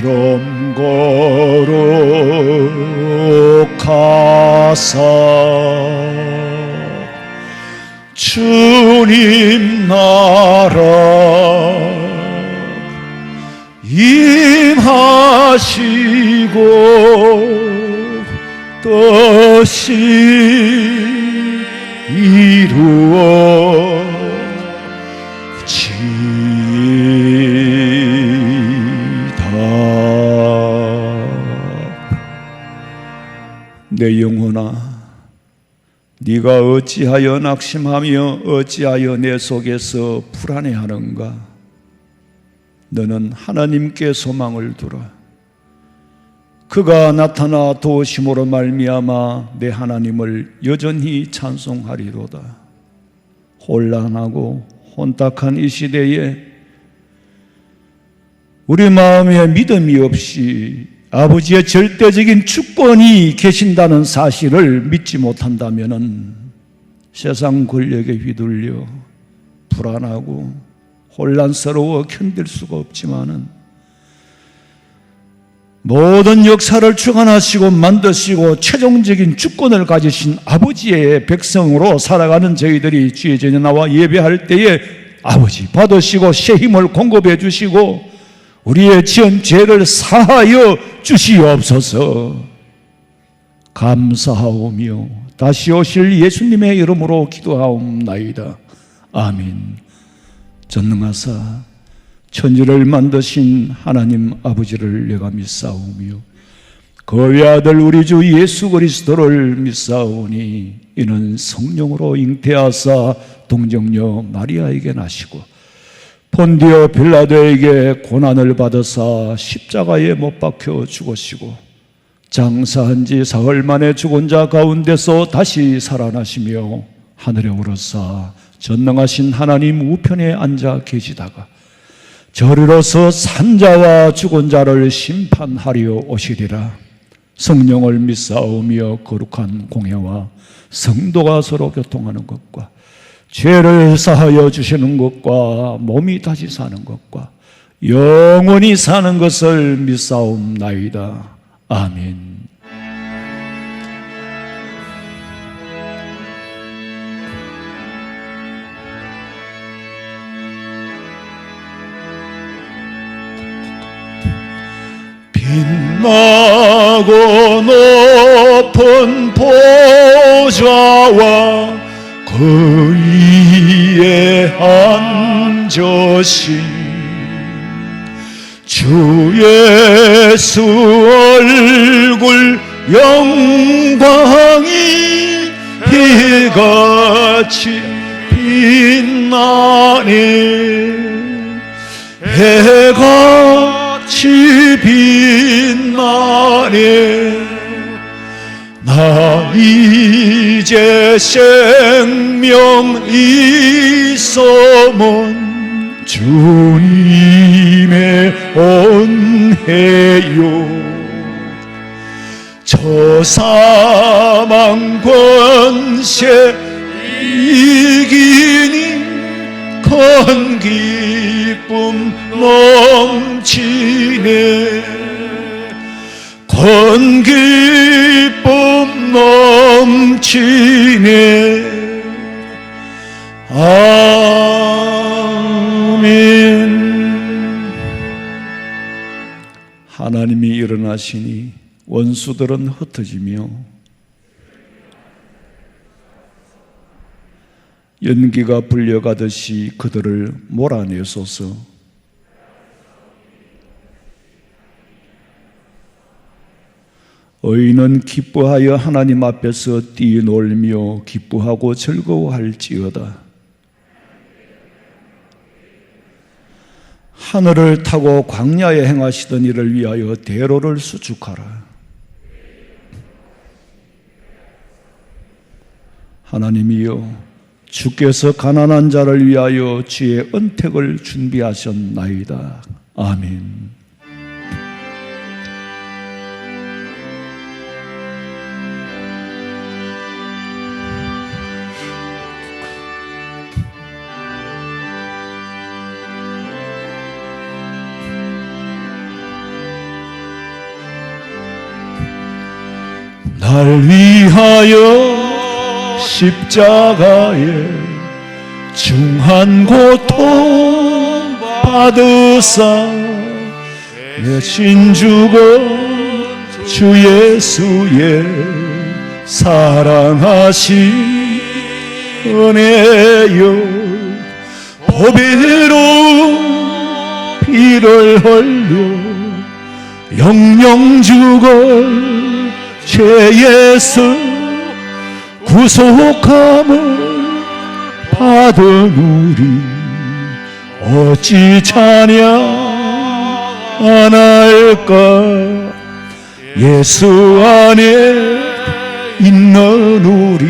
그럼 거룩하사 주님 나라 임하시고 뜻이 이루어지다. 내 영혼아, 네가 어찌하여 낙심하며 어찌하여 내 속에서 불안해하는가? 너는 하나님께 소망을 두라. 그가 나타나 도우심으로 말미암아 내 하나님을 여전히 찬송하리로다. 혼란하고 혼탁한 이 시대에 우리 마음에 믿음이 없이 아버지의 절대적인 주권이 계신다는 사실을 믿지 못한다면 세상 권력에 휘둘려 불안하고 혼란스러워 견딜 수가 없지만은 모든 역사를 주관하시고 만드시고 최종적인 주권을 가지신 아버지의 백성으로 살아가는 저희들이 주의 전에 나와 예배할 때에 아버지 받으시고 새 힘을 공급해 주시고 우리의 지은 죄를 사하여 주시옵소서. 감사하오며 다시 오실 예수님의 이름으로 기도하옵나이다. 아멘. 전능하사 천지를 만드신 하나님 아버지를 내가 믿사오며 그 외아들 우리 주 예수 그리스도를 믿사오니 이는 성령으로 잉태하사 동정녀 마리아에게 나시고 본디오 빌라도에게 고난을 받으사 십자가에 못 박혀 죽으시고 장사한 지 사흘 만에 죽은 자 가운데서 다시 살아나시며 하늘에 오르사 전능하신 하나님 우편에 앉아 계시다가 저리로서 산 자와 죽은 자를 심판하려 오시리라. 성령을 믿사오며 거룩한 공회와 성도가 서로 교통하는 것과 죄를 사하여 주시는 것과 몸이 다시 사는 것과 영원히 사는 것을 믿사옵나이다. 아멘. 빛나고 높은 보좌와 그 위에 앉으신 주 예수 얼굴 영광이 비같이 빛나네. 해같이 빛나네. 나 이제 생명 있음은 주님의 은혜요. 저 사망 권세 이기니 큰 기쁨 넘치네. 큰 기쁨 넘치네. 아멘. 하나님이 일어나시니 원수들은 흩어지며 연기가 불려가듯이 그들을 몰아내소서. 의인은 기뻐하여 하나님 앞에서 뛰놀며 기뻐하고 즐거워할지어다. 하늘을 타고 광야에 행하시던 이를 위하여 대로를 수축하라. 하나님이여, 주께서 가난한 자를 위하여 주의 은택을 준비하셨나이다. 아멘. 날 위하여 십자가에 중한 고통 받으사 대신 죽은 주 예수의 사랑하신 은혜여, 보배로운 피를 흘려 영영 죽은 죄에서 구속함을 받은 우리 어찌 찬양 안 할까. 예수 안에 있는 우리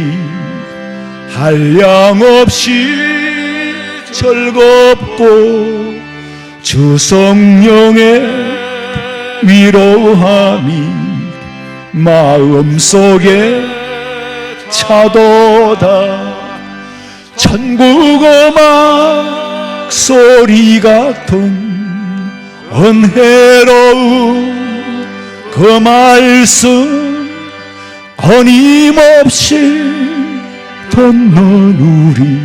한량없이 즐겁고 주 성령의 위로함이 마음속에 차도다. 천국 음악 소리 같은 은혜로운 그 말씀 끊임없이 듣는 우리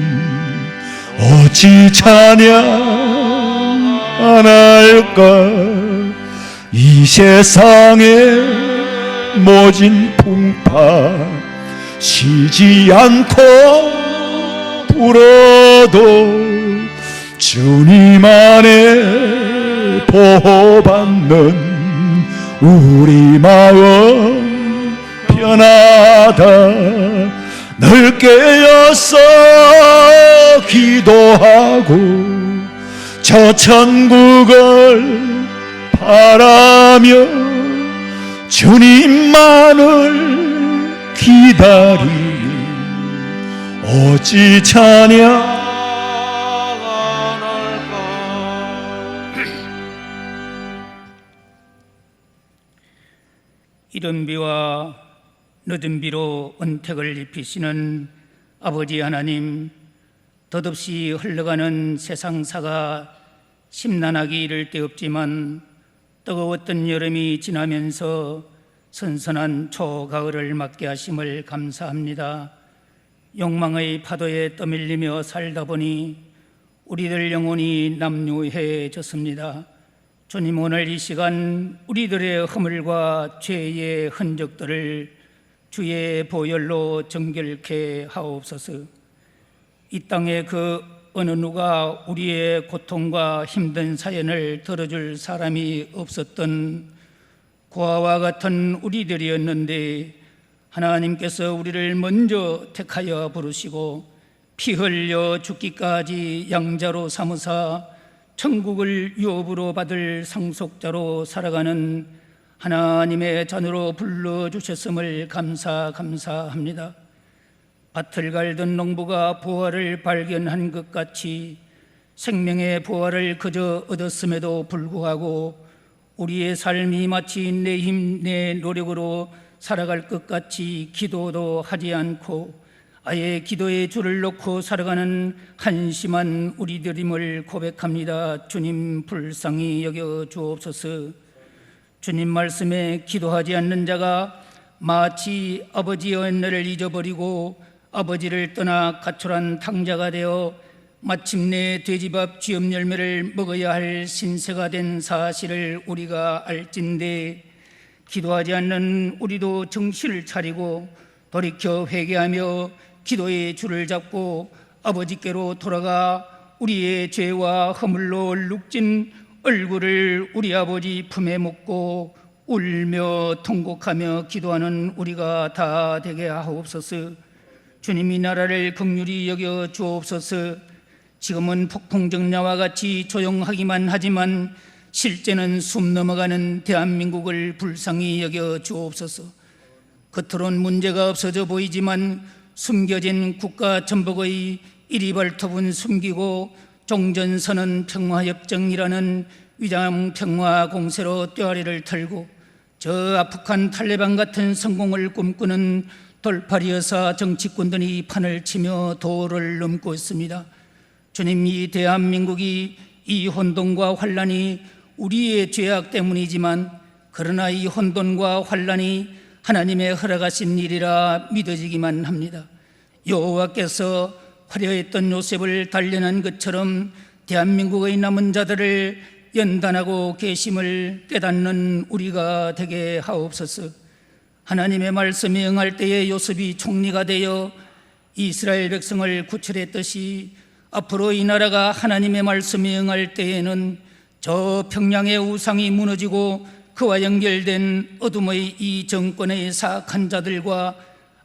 어찌 찬양 안 할까. 이 세상의 모진 풍파 쉬지 않고 불어도 주님 안에 보호받는 우리 마음 편하다. 늘 깨어서 기도하고 저 천국을 바라며 주님만을 기다리니 어찌 찬양 이른 비와 늦은 비로 은택을 입히시는 아버지 하나님, 덧없이 흘러가는 세상사가 심란하기 이를 데 없지만 뜨거웠던 여름이 지나면서 선선한 초가을을 맞게 하심을 감사합니다. 욕망의 파도에 떠밀리며 살다 보니 우리들 영혼이 남루해졌습니다. 주님, 오늘 이 시간 우리들의 허물과 죄의 흔적들을 주의 보혈로 정결케 하옵소서. 이 땅에 그 어느 누가 우리의 고통과 힘든 사연을 들어줄 사람이 없었던 고아와 같은 우리들이었는데 하나님께서 우리를 먼저 택하여 부르시고 피 흘려 죽기까지 양자로 삼으사 천국을 유업으로 받을 상속자로 살아가는 하나님의 자녀로 불러주셨음을 감사합니다. 밭을 갈던 농부가 부활을 발견한 것 같이 생명의 부활을 그저 얻었음에도 불구하고 우리의 삶이 마치 내 힘, 내 노력으로 살아갈 것 같이 기도도 하지 않고 아예 기도의 줄을 놓고 살아가는 한심한 우리들임을 고백합니다. 주님, 불쌍히 여겨 주옵소서. 주님 말씀에 기도하지 않는 자가 마치 아버지의 은혜를 잊어버리고 아버지를 떠나 가출한 탕자가 되어 마침내 돼지밥 쥐업 열매를 먹어야 할 신세가 된 사실을 우리가 알진대 기도하지 않는 우리도 정신을 차리고 돌이켜 회개하며 기도의 줄을 잡고 아버지께로 돌아가 우리의 죄와 허물로 얼룩진 얼굴을 우리 아버지 품에 묻고 울며 통곡하며 기도하는 우리가 다 되게 하옵소서. 주님이 나라를 긍휼히 여겨 주옵소서. 지금은 폭풍정야와 같이 조용하기만 하지만 실제는 숨 넘어가는 대한민국을 불쌍히 여겨 주옵소서. 겉으론 문제가 없어져 보이지만 숨겨진 국가 전복의 이리발톱은 숨기고 종전선언 평화협정이라는 위장 평화 공세로 뼈아리를 털고 저 아프간 탈레반 같은 성공을 꿈꾸는 돌팔이 여사 정치꾼들이 판을 치며 도를 넘고 있습니다. 주님, 이 대한민국이 이 혼돈과 환란이 우리의 죄악 때문이지만 그러나 이 혼돈과 환란이 하나님의 허락하신 일이라 믿어지기만 합니다. 여호와께서 화려했던 요셉을 단련한 것처럼 대한민국의 남은 자들을 연단하고 계심을 깨닫는 우리가 되게 하옵소서. 하나님의 말씀이 응할 때에 요셉이 총리가 되어 이스라엘 백성을 구출했듯이 앞으로 이 나라가 하나님의 말씀이 응할 때에는 저 평양의 우상이 무너지고 그와 연결된 어둠의 이 정권의 사악한 자들과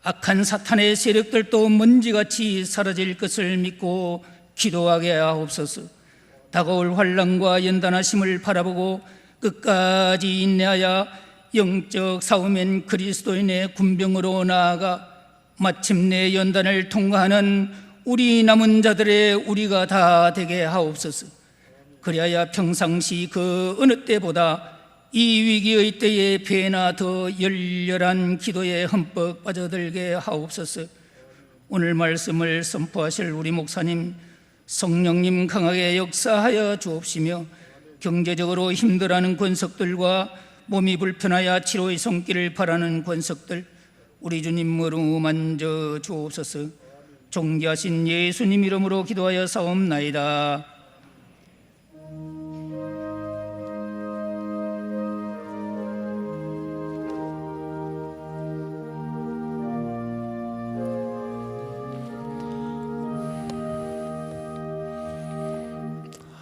악한 사탄의 세력들도 먼지같이 사라질 것을 믿고 기도하게 하옵소서. 다가올 환난과 연단하심을 바라보고 끝까지 인내하여 영적 싸움엔 그리스도인의 군병으로 나아가 마침내 연단을 통과하는 우리 남은 자들의 우리가 다 되게 하옵소서. 그리하여 평상시 그 어느 때보다 이 위기의 때에 배나 더 열렬한 기도에 흠뻑 빠져들게 하옵소서. 오늘 말씀을 선포하실 우리 목사님, 성령님 강하게 역사하여 주옵시며 경제적으로 힘들어하는 권석들과 몸이 불편하여 치료의 손길을 바라는 권석들 우리 주님으로 만져 주옵소서. 존귀하신 예수님 이름으로 기도하여 사옵나이다.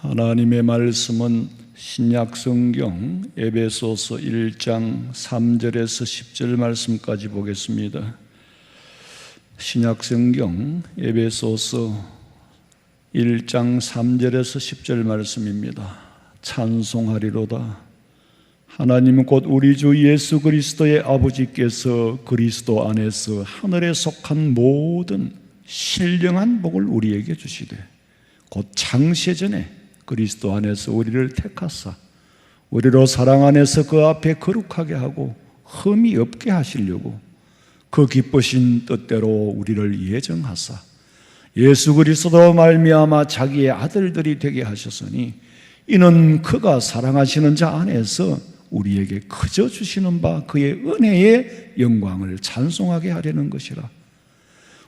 하나님의 말씀은 신약성경 에베소서 1장 3절에서 10절 말씀까지 보겠습니다. 신약성경 에베소서 1장 3절에서 10절 말씀입니다. 찬송하리로다. 하나님 곧 우리 주 예수 그리스도의 아버지께서 그리스도 안에서 하늘에 속한 모든 신령한 복을 우리에게 주시되 곧 창세전에 그리스도 안에서 우리를 택하사 우리로 사랑 안에서 그 앞에 거룩하게 하고 흠이 없게 하시려고 그 기쁘신 뜻대로 우리를 예정하사 예수 그리스도로 말미암아 자기의 아들들이 되게 하셨으니 이는 그가 사랑하시는 자 안에서 우리에게 커져 주시는 바 그의 은혜의 영광을 찬송하게 하려는 것이라.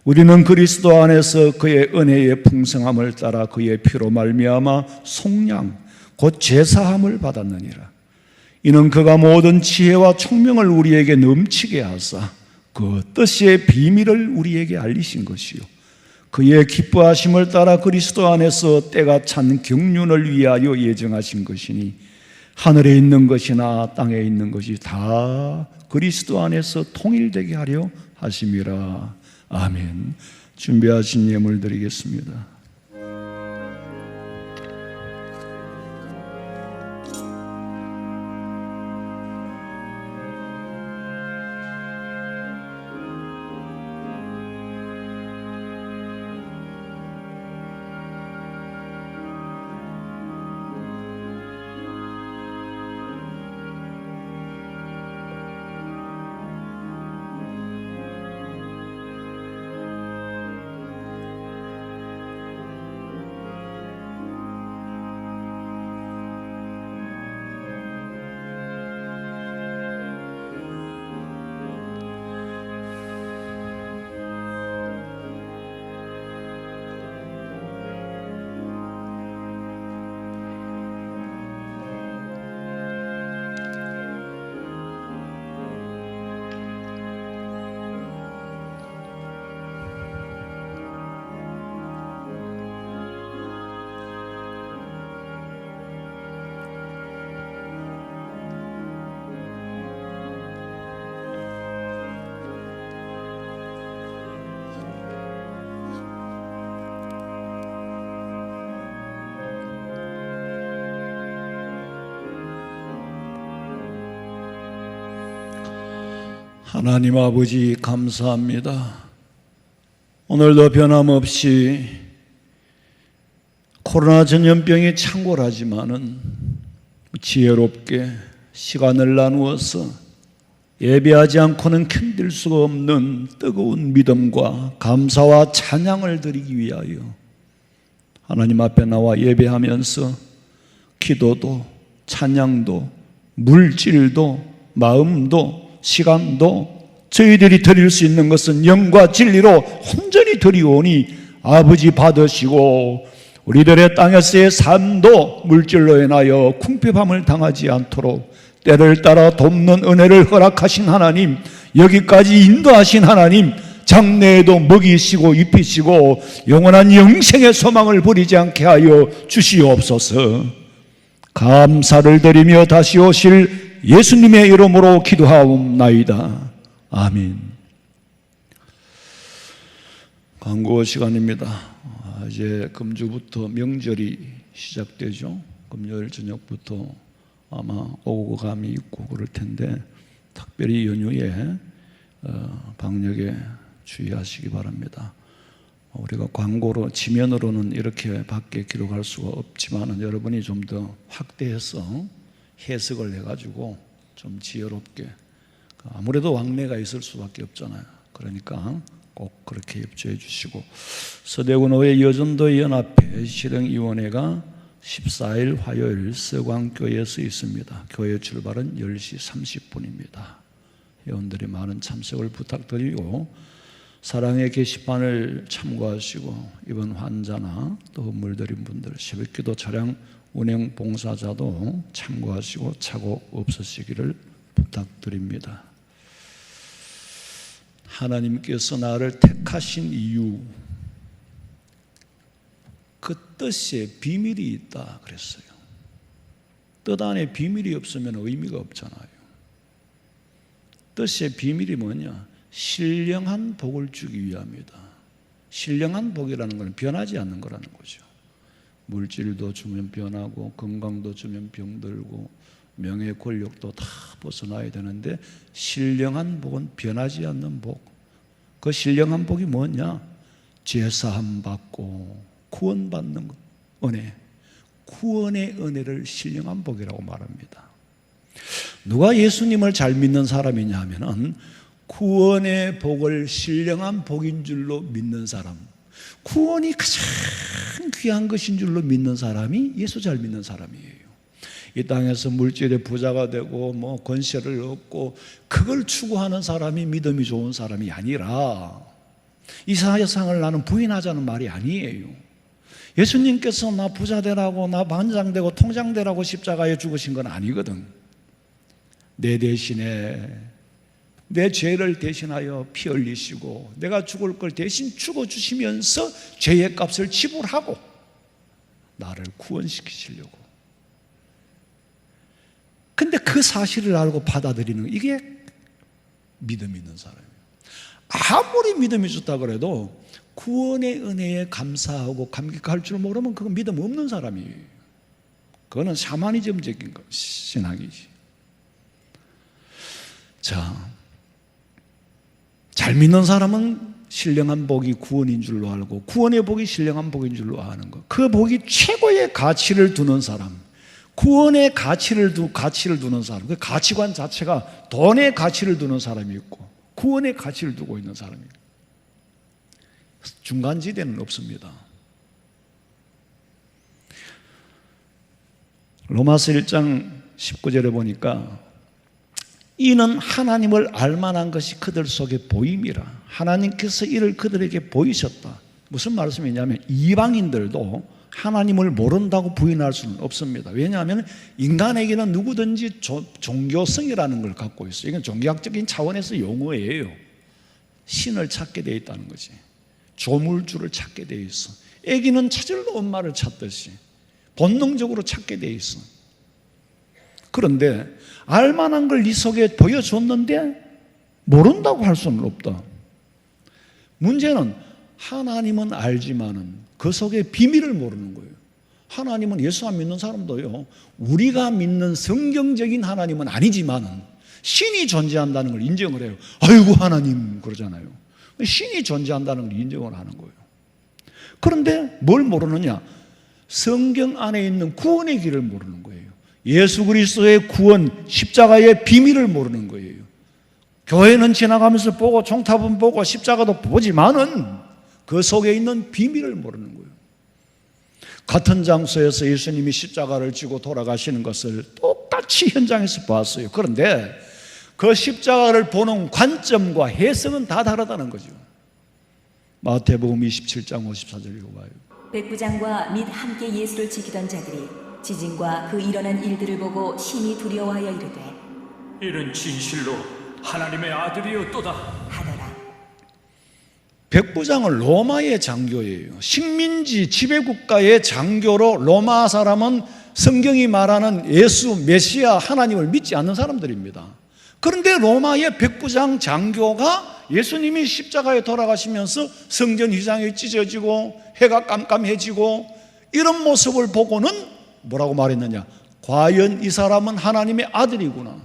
우리는 그리스도 안에서 그의 은혜의 풍성함을 따라 그의 피로 말미암아 속량 곧 제사함을 받았느니라. 이는 그가 모든 지혜와 총명을 우리에게 넘치게 하사 그 뜻의 비밀을 우리에게 알리신 것이요 그의 기뻐하심을 따라 그리스도 안에서 때가 찬 경륜을 위하여 예정하신 것이니 하늘에 있는 것이나 땅에 있는 것이 다 그리스도 안에서 통일되게 하려 하심이라. 아멘. 준비하신 예물 드리겠습니다. 하나님 아버지 감사합니다. 오늘도 변함없이 코로나 전염병이 창궐하지만은 지혜롭게 시간을 나누어서 예배하지 않고는 견딜 수가 없는 뜨거운 믿음과 감사와 찬양을 드리기 위하여 하나님 앞에 나와 예배하면서 기도도 찬양도 물질도 마음도 시간도 저희들이 드릴 수 있는 것은 영과 진리로 온전히 드리오니 아버지 받으시고 우리들의 땅에서의 삶도 물질로 인하여 궁핍함을 당하지 않도록 때를 따라 돕는 은혜를 허락하신 하나님, 여기까지 인도하신 하나님, 장래에도 먹이시고 입히시고 영원한 영생의 소망을 버리지 않게 하여 주시옵소서. 감사를 드리며 다시 오실 예수님의 이름으로 기도하옵나이다. 아멘. 광고 시간입니다. 이제 금주부터 명절이 시작되죠. 금요일 저녁부터 아마 오고 감이 있고 그럴 텐데 특별히 연휴에 방역에 주의하시기 바랍니다. 우리가 광고로 지면으로는 이렇게 밖에 기록할 수가 없지만 여러분이 좀 더 확대해서 해석을 해가지고 좀 지혜롭게, 아무래도 왕래가 있을 수밖에 없잖아요. 그러니까 꼭 그렇게 협조해 주시고, 서대구노회 여전도 연합회 실행위원회가 14일 화요일 서광교회에서 있습니다. 교회 출발은 10시 30분입니다. 회원들이 많은 참석을 부탁드리고 사랑의 게시판을 참고하시고 이번 환자나 또 물들인 분들, 새벽기도 차량 운행 봉사자도 참고하시고 착오 없으시기를 부탁드립니다. 하나님께서 나를 택하신 이유, 그 뜻에 비밀이 있다 그랬어요. 뜻 안에 비밀이 없으면 의미가 없잖아요. 뜻의 비밀이 뭐냐? 신령한 복을 주기 위함이다. 신령한 복이라는 것은 변하지 않는 거라는 거죠. 물질도 주면 변하고 건강도 주면 병들고 명예 권력도 다 벗어나야 되는데 신령한 복은 변하지 않는 복. 그 신령한 복이 뭐냐? 제사함 받고 구원받는 것, 은혜. 구원의 은혜를 신령한 복이라고 말합니다. 누가 예수님을 잘 믿는 사람이냐 하면은 구원의 복을 신령한 복인 줄로 믿는 사람, 구원이 가장 귀한 것인 줄로 믿는 사람이 예수 잘 믿는 사람이에요. 이 땅에서 물질의 부자가 되고 뭐 권세를 얻고 그걸 추구하는 사람이 믿음이 좋은 사람이 아니라, 이 세상을 나는 부인하자는 말이 아니에요. 예수님께서 나 부자 되라고, 나 반장 되고 통장 되라고 십자가에 죽으신 건 아니거든. 내 대신에 내 죄를 대신하여 피 흘리시고 내가 죽을 걸 대신 죽어주시면서 죄의 값을 지불하고 나를 구원시키시려고. 근데 그 사실을 알고 받아들이는, 이게 믿음 있는 사람이에요. 아무리 믿음이 좋다 그래도 구원의 은혜에 감사하고 감격할 줄 모르면 그건 믿음 없는 사람이에요. 그거는 샤머니즘적인 신앙이지. 자, 잘 믿는 사람은 신령한 복이 구원인 줄로 알고 구원의 복이 신령한 복인 줄로 아는 것, 그 복이 최고의 가치를 두는 사람, 구원의 가치를 두는 사람, 그 가치관 자체가 돈의 가치를 두는 사람이 있고 구원의 가치를 두고 있는 사람이 있고, 중간지대는 없습니다. 로마서 1장 19절에 보니까 이는 하나님을 알만한 것이 그들 속에 보임이라. 하나님께서 이를 그들에게 보이셨다. 무슨 말씀이냐면 이방인들도 하나님을 모른다고 부인할 수는 없습니다. 왜냐하면 인간에게는 누구든지 종교성이라는 걸 갖고 있어요. 이건 종교학적인 차원에서 용어예요. 신을 찾게 되어 있다는 거지. 조물주를 찾게 되어 있어. 아기는 찾으려 엄마를 찾듯이 본능적으로 찾게 되어 있어. 그런데 알만한 걸 네 속에 보여줬는데 모른다고 할 수는 없다. 문제는 하나님은 알지만은 그 속에 비밀을 모르는 거예요. 하나님은, 예수 안 믿는 사람도요, 우리가 믿는 성경적인 하나님은 아니지만은 신이 존재한다는 걸 인정을 해요. 아이고 하나님 그러잖아요. 신이 존재한다는 걸 인정을 하는 거예요. 그런데 뭘 모르느냐? 성경 안에 있는 구원의 길을 모르는 거예요. 예수 그리스도의 구원, 십자가의 비밀을 모르는 거예요. 교회는 지나가면서 보고 종탑은 보고 십자가도 보지만은 그 속에 있는 비밀을 모르는 거예요. 같은 장소에서 예수님이 십자가를 지고 돌아가시는 것을 똑같이 현장에서 봤어요. 그런데 그 그 십자가를 보는 관점과 해석은 다 다르다는 거죠. 마태복음 27장 54절 읽어봐요. 백부장과 및 함께 예수를 지키던 자들이 지진과 그 일어난 일들을 보고 심히 두려워하여 이르되 이는 진실로 하나님의 아들이었도다 하더라. 백부장은 로마의 장교예요. 식민지 지배국가의 장교로 로마 사람은 성경이 말하는 예수, 메시아, 하나님을 믿지 않는 사람들입니다. 그런데 로마의 백부장 장교가 예수님이 십자가에 돌아가시면서 성전 휘장이 찢어지고 해가 깜깜해지고 이런 모습을 보고는 뭐라고 말했느냐? 과연 이 사람은 하나님의 아들이구나.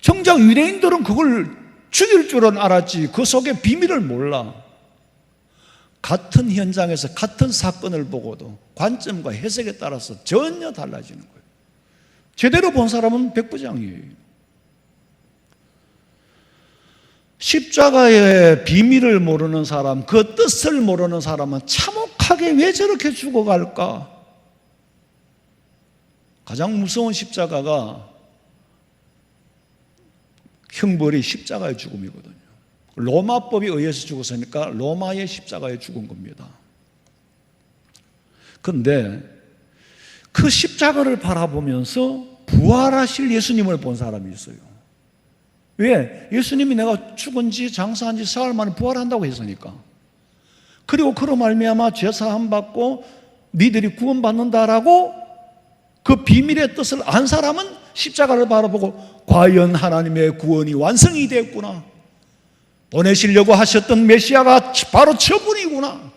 정작 유대인들은 그걸 죽일 줄은 알았지 그 속에 비밀을 몰라. 같은 현장에서 같은 사건을 보고도 관점과 해석에 따라서 전혀 달라지는 거예요. 제대로 본 사람은 백부장이에요. 십자가의 비밀을 모르는 사람, 그 뜻을 모르는 사람은 참혹하게 왜 저렇게 죽어갈까? 가장 무서운 십자가가 형벌이 십자가의 죽음이거든요. 로마법에 의해서 죽었으니까 로마의 십자가에 죽은 겁니다. 그런데 그 십자가를 바라보면서 부활하실 예수님을 본 사람이 있어요. 왜? 예수님이 내가 죽은 지 장사한 지 사흘 만에 부활한다고 했으니까. 그리고 그로 말미암아 죄사함 받고 니들이 구원받는다라고 그 비밀의 뜻을 안 사람은 십자가를 바라보고 과연 하나님의 구원이 완성이 됐구나. 보내시려고 하셨던 메시아가 바로 저분이구나.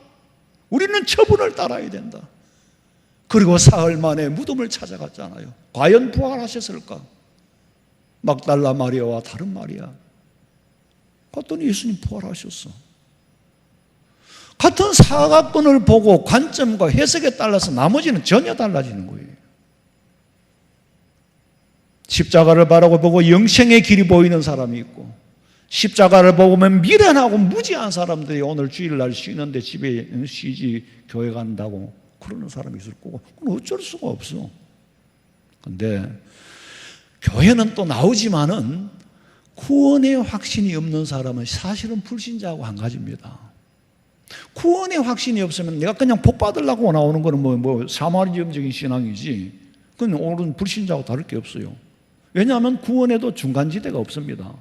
우리는 저분을 따라야 된다. 그리고 사흘 만에 무덤을 찾아갔잖아요. 과연 부활하셨을까? 막달라 마리아와 다른 마리아. 갔더니 예수님 부활하셨어. 같은 사건을 보고 관점과 해석에 따라서 나머지는 전혀 달라지는 거예요. 십자가를 바라보고 영생의 길이 보이는 사람이 있고, 십자가를 보면 미련하고 무지한 사람들이 오늘 주일날 쉬는데 집에 쉬지 교회 간다고 그러는 사람이 있을 거고, 그건 어쩔 수가 없어. 근데 교회는 또 나오지만은 구원의 확신이 없는 사람은 사실은 불신자하고 한 가지입니다. 구원의 확신이 없으면 내가 그냥 복 받으려고 나오는 거는 사마리즘적인 신앙이지, 그건 오늘은 불신자하고 다를 게 없어요. 왜냐하면 구원에도 중간지대가 없습니다.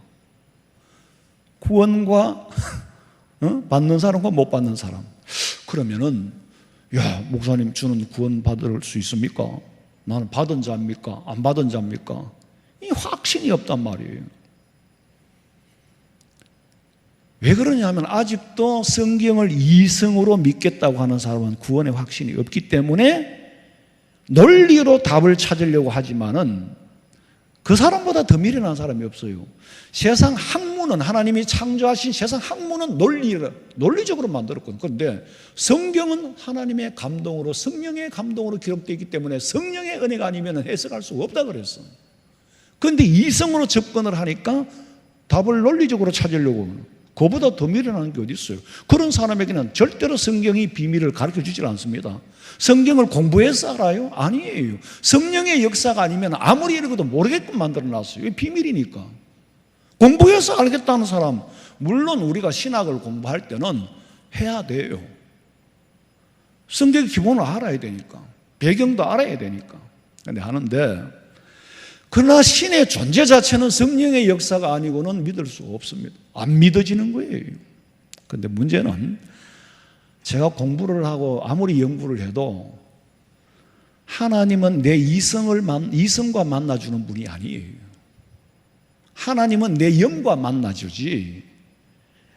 구원과 받는 사람과 못 받는 사람. 그러면은 야, 목사님 주는 구원 받을 수 있습니까? 나는 받은 자입니까? 안 받은 자입니까? 이 확신이 없단 말이에요. 왜 그러냐면 아직도 성경을 이성으로 믿겠다고 하는 사람은 구원의 확신이 없기 때문에 논리로 답을 찾으려고 하지만은 그 사람보다 더 미련한 사람이 없어요. 세상 학문은, 하나님이 창조하신 세상 학문은 논리적으로 만들었거든요. 그런데 성경은 하나님의 감동으로, 성령의 감동으로 기록되어 있기 때문에 성령의 은혜가 아니면 해석할 수가 없다 그랬어. 그런데 이성으로 접근을 하니까 답을 논리적으로 찾으려고 하는, 그보다 더 미련한 게 어디 있어요? 그런 사람에게는 절대로 성경이 비밀을 가르쳐 주질 않습니다. 성경을 공부해서 알아요? 아니에요. 성령의 역사가 아니면 아무리 읽어도 모르게끔 만들어놨어요. 이게 비밀이니까. 공부해서 알겠다는 사람, 물론 우리가 신학을 공부할 때는 해야 돼요. 성경의 기본을 알아야 되니까, 배경도 알아야 되니까. 근데 하는데, 그러나 신의 존재 자체는 성령의 역사가 아니고는 믿을 수가 없습니다. 안 믿어지는 거예요. 그런데 문제는 제가 공부를 하고 아무리 연구를 해도 하나님은 내 이성과 만나주는 분이 아니에요. 하나님은 내 영과 만나주지,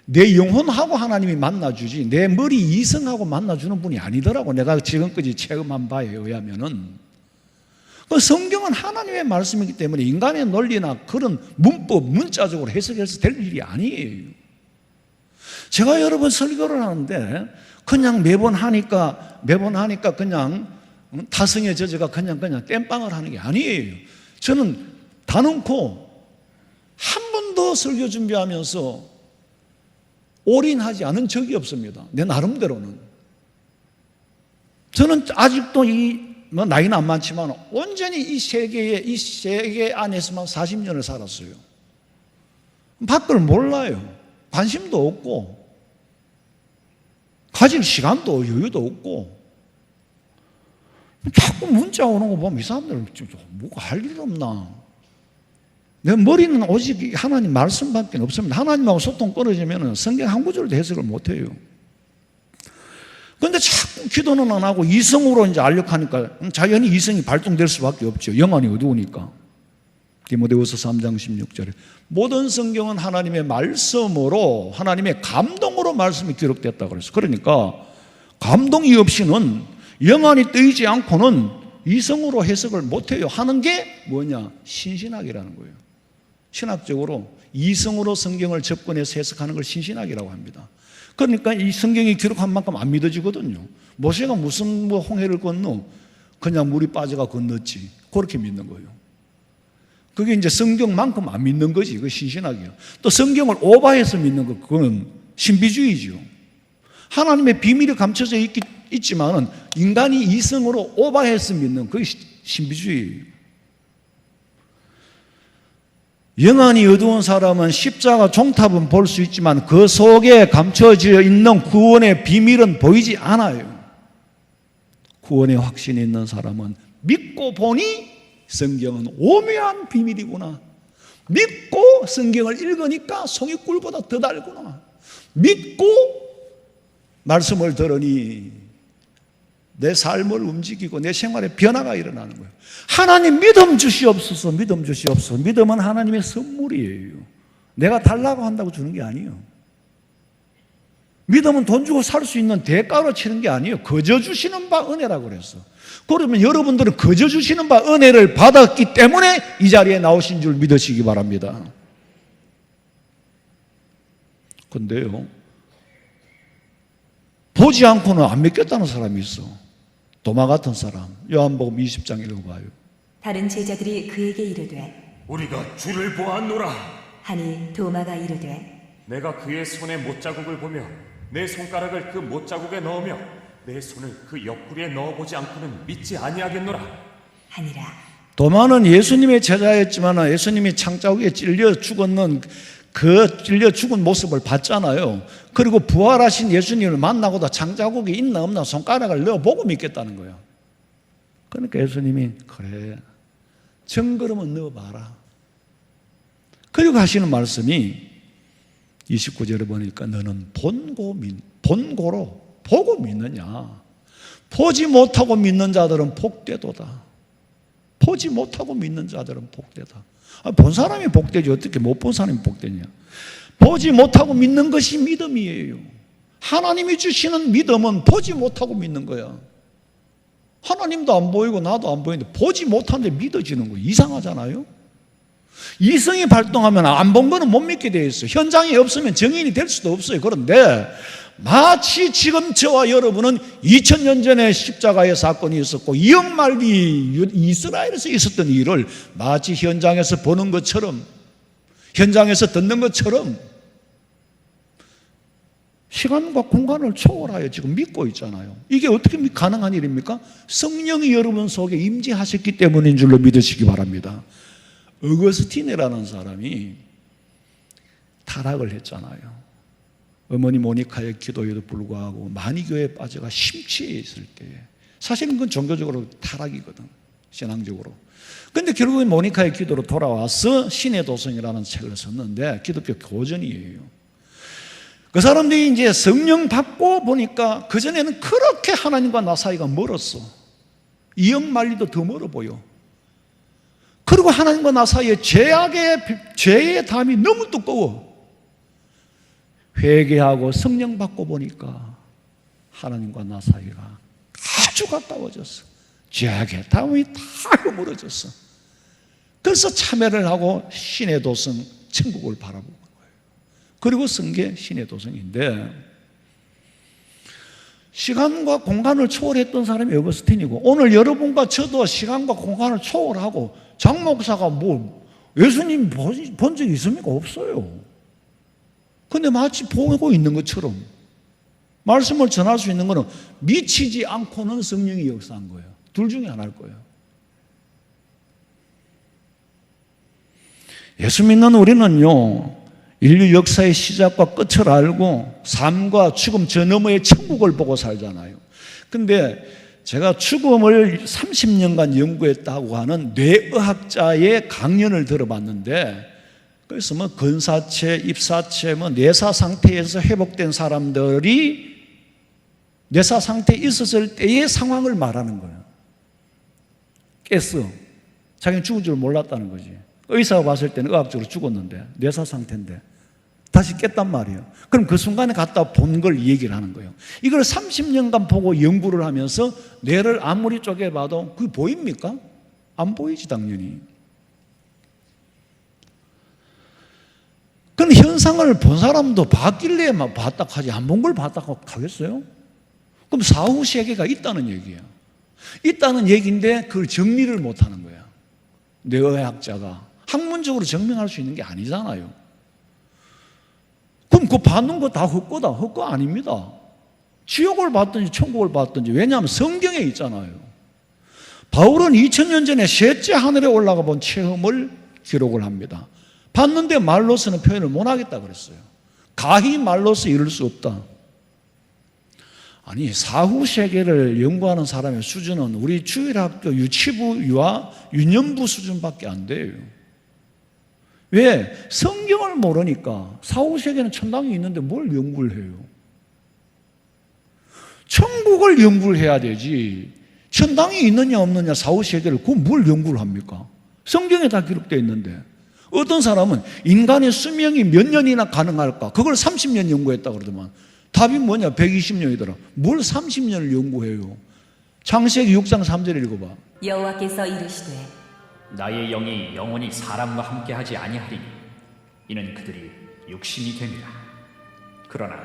내 영혼하고 하나님이 만나주지 내 머리 이성하고 만나주는 분이 아니더라고. 내가 지금까지 체험한 바에 의하면은. 성경은 하나님의 말씀이기 때문에 인간의 논리나 그런 문법, 문자적으로 해석해서 될 일이 아니에요. 제가 여러 번 설교를 하는데 그냥 매번 하니까 그냥 타성의 저자가 그냥 땜빵을 하는 게 아니에요. 저는 다놓고 한 번도 설교 준비하면서 올인하지 않은 적이 없습니다. 내 나름대로는. 저는 아직도 이 뭐 나이는 안 많지만 온전히 이 세계 안에서만 40년을 살았어요. 밖을 몰라요. 관심도 없고 가질 시간도 여유도 없고 자꾸 문자 오는 거 보면 이 사람들은 뭐가 할 일 없나. 내 머리는 오직 하나님 말씀밖에 없습니다. 하나님하고 소통 끊어지면 성경 한 구절도 해석을 못해요. 그런데 자꾸 기도는 안 하고 이성으로 이제 알력하니까 자연히 이성이 발동될 수밖에 없죠. 영안이 어두우니까. 디모데후서 3장 16절에 모든 성경은 하나님의 말씀으로 하나님의 감동으로 말씀이 기록됐다고 그랬어요. 그러니까 감동이 없이는 영안이 뜨이지 않고는 이성으로 해석을 못해요. 하는 게 뭐냐? 신신학이라는 거예요. 신학적으로 이성으로 성경을 접근해서 해석하는 걸 신신학이라고 합니다. 그러니까 이 성경이 기록한 만큼 안 믿어지거든요. 모세가 무슨 홍해를 건너 그냥 물이 빠져가 건넜지. 그렇게 믿는 거예요. 그게 이제 성경만큼 안 믿는 거지. 그게 신신학이에요. 또 성경을 오바해서 믿는 거 그거는 신비주의죠. 하나님의 비밀이 감춰져 있지만은 인간이 이성으로 오바해서 믿는 그게 신비주의예요. 영안이 어두운 사람은 십자가 종탑은 볼 수 있지만 그 속에 감춰져 있는 구원의 비밀은 보이지 않아요. 구원의 확신이 있는 사람은 믿고 보니 성경은 오묘한 비밀이구나. 믿고 성경을 읽으니까 송이 꿀보다 더 달구나. 믿고 말씀을 들으니 내 삶을 움직이고 내 생활에 변화가 일어나는 거예요. 하나님 믿음 주시옵소서. 믿음 주시옵소서. 믿음은 하나님의 선물이에요. 내가 달라고 한다고 주는 게 아니에요. 믿음은 돈 주고 살 수 있는 대가로 치는 게 아니에요. 거저 주시는 바 은혜라고 그랬어. 그러면 여러분들은 거저 주시는 바 은혜를 받았기 때문에 이 자리에 나오신 줄 믿으시기 바랍니다. 근데요, 보지 않고는 안 믿겠다는 사람이 있어. 도마 같은 사람. 요한복음 20장 읽어봐요. 다른 제자들이 그에게 이르되 우리가 주를 보았노라. 하니 도마가 이르되 내가 그의 손에 못자국을 보며 내 손가락을 그 못자국에 넣으며 내 손을 그 옆구리에 넣어보지 않고는 믿지 아니하겠노라 하니라. 도마는 예수님의 제자였지만 예수님이 창자국에 찔려 죽었는 그 찔려 죽은 모습을 봤잖아요. 그리고 부활하신 예수님을 만나고도 창자국이 있나 없나 손가락을 넣어보고 믿겠다는 거예요. 그러니까 예수님이 그래 정그러면 넣어봐라. 그리고 하시는 말씀이 29절에 보니까 너는 본고로 보고 믿느냐. 보지 못하고 믿는 자들은 복되도다. 보지 못하고 믿는 자들은 복되다. 본 사람이 복되지 어떻게 못 본 사람이 복되냐. 보지 못하고 믿는 것이 믿음이에요. 하나님이 주시는 믿음은 보지 못하고 믿는 거야. 하나님도 안 보이고 나도 안 보이는데 보지 못하는데 믿어지는 거예요. 이상하잖아요. 이성이 발동하면 안 본 거는 못 믿게 되어 있어요. 현장에 없으면 증인이 될 수도 없어요. 그런데 마치 지금 저와 여러분은 2000년 전에 십자가의 사건이 있었고 이역말기 이스라엘에서 있었던 일을 마치 현장에서 보는 것처럼 현장에서 듣는 것처럼 시간과 공간을 초월하여 지금 믿고 있잖아요. 이게 어떻게 가능한 일입니까? 성령이 여러분 속에 임재하셨기 때문인 줄로 믿으시기 바랍니다. 어거스틴이라는 사람이 타락을 했잖아요. 어머니 모니카의 기도에도 불구하고 만이교에 빠져가 심취해 있을 때에 사실은 그건 종교적으로 타락이거든. 신앙적으로. 근데 결국엔 모니카의 기도로 돌아와서 신의 도성이라는 책을 썼는데 기독교 교전이에요. 그 사람들이 이제 성령 받고 보니까 그전에는 그렇게 하나님과 나 사이가 멀었어. 이역만리도 더 멀어 보여. 그리고 하나님과 나 사이에 죄의 담이 너무 두꺼워. 회개하고 성령 받고 보니까 하나님과 나 사이가 아주 가까워졌어. 죄악의 담이 다 허물어졌어. 그래서 참회를 하고 신의 도성 천국을 바라보는 거예요. 그리고 쓴 게 신의 도성인데 시간과 공간을 초월했던 사람이 어거스틴이고 오늘 여러분과 저도 시간과 공간을 초월하고 장 목사가 뭐 예수님 본 적 있습니까? 없어요. 근데 마치 보고 있는 것처럼 말씀을 전할 수 있는 것은 미치지 않고는 성령이 역사한 거예요. 둘 중에 하나일 거예요. 예수 믿는 우리는요, 인류 역사의 시작과 끝을 알고 삶과 죽음 저 너머의 천국을 보고 살잖아요. 근데 제가 죽음을 30년간 연구했다고 하는 뇌의학자의 강연을 들어봤는데, 그래서 뭐 근사체, 입사체, 뭐 뇌사 상태에서 회복된 사람들이 뇌사 상태에 있었을 때의 상황을 말하는 거예요. 깼어. 자기는 죽은 줄 몰랐다는 거지. 의사가 봤을 때는 의학적으로 죽었는데, 뇌사 상태인데 다시 깼단 말이에요. 그럼 그 순간에 갔다 본 걸 얘기를 하는 거예요. 이걸 30년간 보고 연구를 하면서 뇌를 아무리 쪼개봐도 그게 보입니까? 안 보이지 당연히. 그럼 현상을 본 사람도 봤길래 막 봤다 하지, 안 본 걸 봤다 하겠어요? 그럼 사후 세계가 있다는 얘기예요. 있다는 얘기인데 그걸 정리를 못하는 거야. 뇌의학자가 학문적으로 증명할 수 있는 게 아니잖아요. 그럼 그 받는 거 다 헛거다. 헛거 아닙니다. 지옥을 받든지 천국을 받든지. 왜냐하면 성경에 있잖아요. 바울은 2000년 전에 셋째 하늘에 올라가 본 체험을 기록을 합니다. 봤는데 말로서는 표현을 못하겠다 그랬어요. 가히 말로서 이룰 수 없다. 아니, 사후 세계를 연구하는 사람의 수준은 우리 주일학교 유치부와 유년부 수준밖에 안 돼요. 왜? 성경을 모르니까. 사후 세계는 천당이 있는데 뭘 연구를 해요? 천국을 연구를 해야 되지. 천당이 있느냐 없느냐 사후 세계를 그건 뭘 연구를 합니까? 성경에 다 기록되어 있는데. 어떤 사람은 인간의 수명이 몇 년이나 가능할까? 그걸 30년 연구했다 그러더만. 답이 뭐냐? 120년이더라. 뭘 30년을 연구해요? 창세기 6장 3절 읽어봐. 여호와께서 이르시되 나의 영이 영원히 사람과 함께하지 아니하리니 이는 그들이 육신이 됨이라. 그러나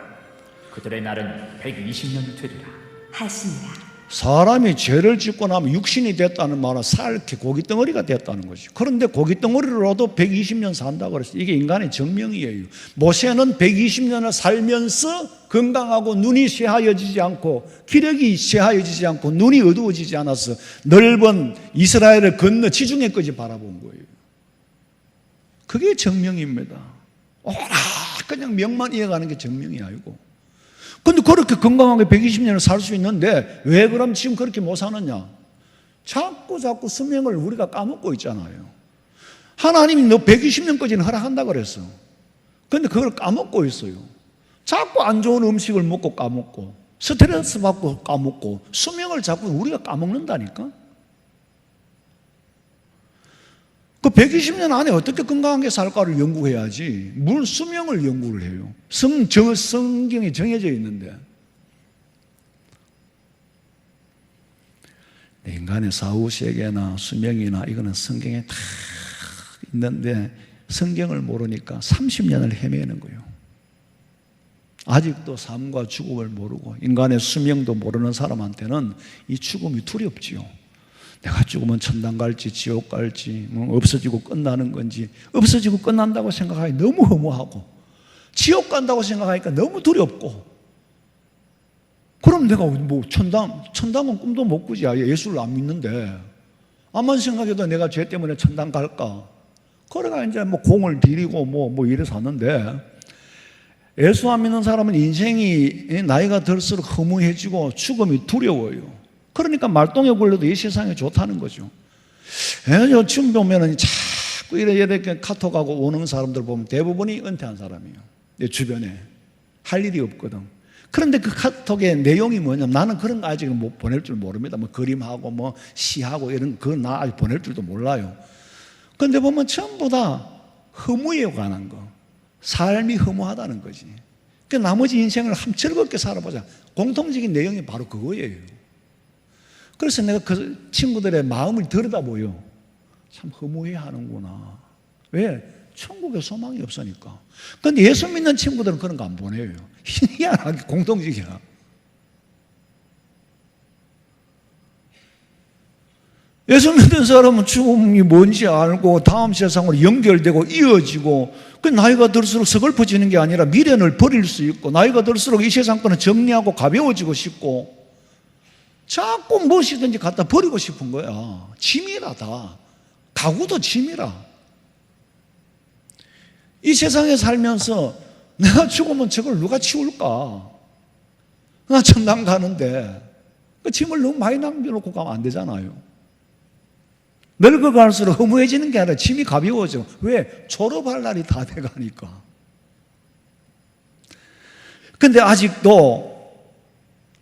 그들의 날은 120년이 되리라 하시니라. 사람이 죄를 짓고 나면 육신이 됐다는 말은 살게 고깃덩어리가 됐다는 거지. 그런데 고깃덩어리로도 120년 산다고 그랬어요. 이게 인간의 정명이에요. 모세는 120년을 살면서 건강하고 눈이 쇠하여지지 않고 기력이 쇠하여지지 않고 눈이 어두워지지 않아서 넓은 이스라엘을 건너 지중해까지 바라본 거예요. 그게 정명입니다. 오라 그냥 명만 이어가는 게 정명이 아니고. 근데 그렇게 건강하게 120년을 살 수 있는데 왜 그럼 지금 그렇게 못 사느냐? 자꾸 수명을 우리가 까먹고 있잖아요. 하나님이 너 120년까지는 허락한다 그랬어. 근데 그걸 까먹고 있어요. 자꾸 안 좋은 음식을 먹고 까먹고 스트레스 받고 까먹고 수명을 자꾸 우리가 까먹는다니까. 그 120년 안에 어떻게 건강하게 살까를 연구해야지 뭘 수명을 연구를 해요. 성경이 정해져 있는데. 인간의 사후세계나 수명이나 이거는 성경에 다 있는데 성경을 모르니까 30년을 헤매는 거예요. 아직도 삶과 죽음을 모르고 인간의 수명도 모르는 사람한테는 이 죽음이 두렵지요. 내가 죽으면 천당 갈지 지옥 갈지 없어지고 끝나는 건지, 없어지고 끝난다고 생각하기 너무 허무하고 지옥 간다고 생각하니까 너무 두렵고, 그럼 내가 뭐 천당은 꿈도 못 꾸지. 예수를 안 믿는데 암만 생각해도 내가 죄 때문에 천당 갈까? 그래가 이제 뭐 공을 들이고 뭐 이래서 하는데, 예수 안 믿는 사람은 인생이 나이가 들수록 허무해지고 죽음이 두려워요. 그러니까 말똥에 걸려도 이 세상이 좋다는 거죠. 지금 보면은 자꾸 이렇게 카톡하고 오는 사람들 보면 대부분이 은퇴한 사람이에요. 내 주변에 할 일이 없거든. 그런데 그 카톡의 내용이 뭐냐면, 나는 그런 거 아직 못 보낼 줄 모릅니다. 뭐 그림하고 뭐 시하고 이런 거 나 아직 보낼 줄도 몰라요. 그런데 보면 전부 다 허무에 관한 거, 삶이 허무하다는 거지. 그 나머지 인생을 한번 즐겁게 살아보자. 공통적인 내용이 바로 그거예요. 그래서 내가 그 친구들의 마음을 들여다보여. 참 허무해 하는구나. 왜? 천국에 소망이 없으니까. 그런데 예수 믿는 친구들은 그런 거 안 보내요. 희한하게 공통적이야. 예수 믿는 사람은 죽음이 뭔지 알고 다음 세상으로 연결되고 이어지고, 그 나이가 들수록 서글퍼지는 게 아니라 미련을 버릴 수 있고, 나이가 들수록 이 세상 거는 정리하고 가벼워지고 싶고, 자꾸 무엇이든지 갖다 버리고 싶은 거야. 짐이라 다. 가구도 짐이라. 이 세상에 살면서 내가 죽으면 저걸 누가 치울까? 나 천당 가는데 그 짐을 너무 많이 남겨놓고 가면 안 되잖아요. 늙어갈수록 허무해지는 게 아니라 짐이 가벼워져. 왜? 졸업할 날이 다 돼가니까. 근데 아직도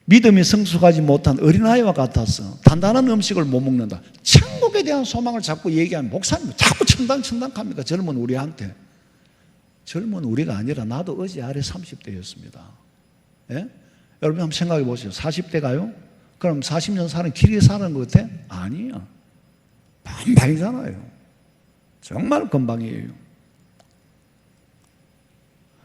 믿음이 성숙하지 못한 어린아이와 같아서 단단한 음식을 못 먹는다. 천국에 대한 소망을 자꾸 얘기하면 목사님 자꾸 천당합니까? 젊은 우리한테. 젊은 우리가 아니라 나도 어제 아래 30대였습니다. 예? 여러분 한번 생각해 보세요. 40대가요? 그럼 40년 사는 길게 사는 것 같아? 아니야. 금방이잖아요. 정말 금방이에요.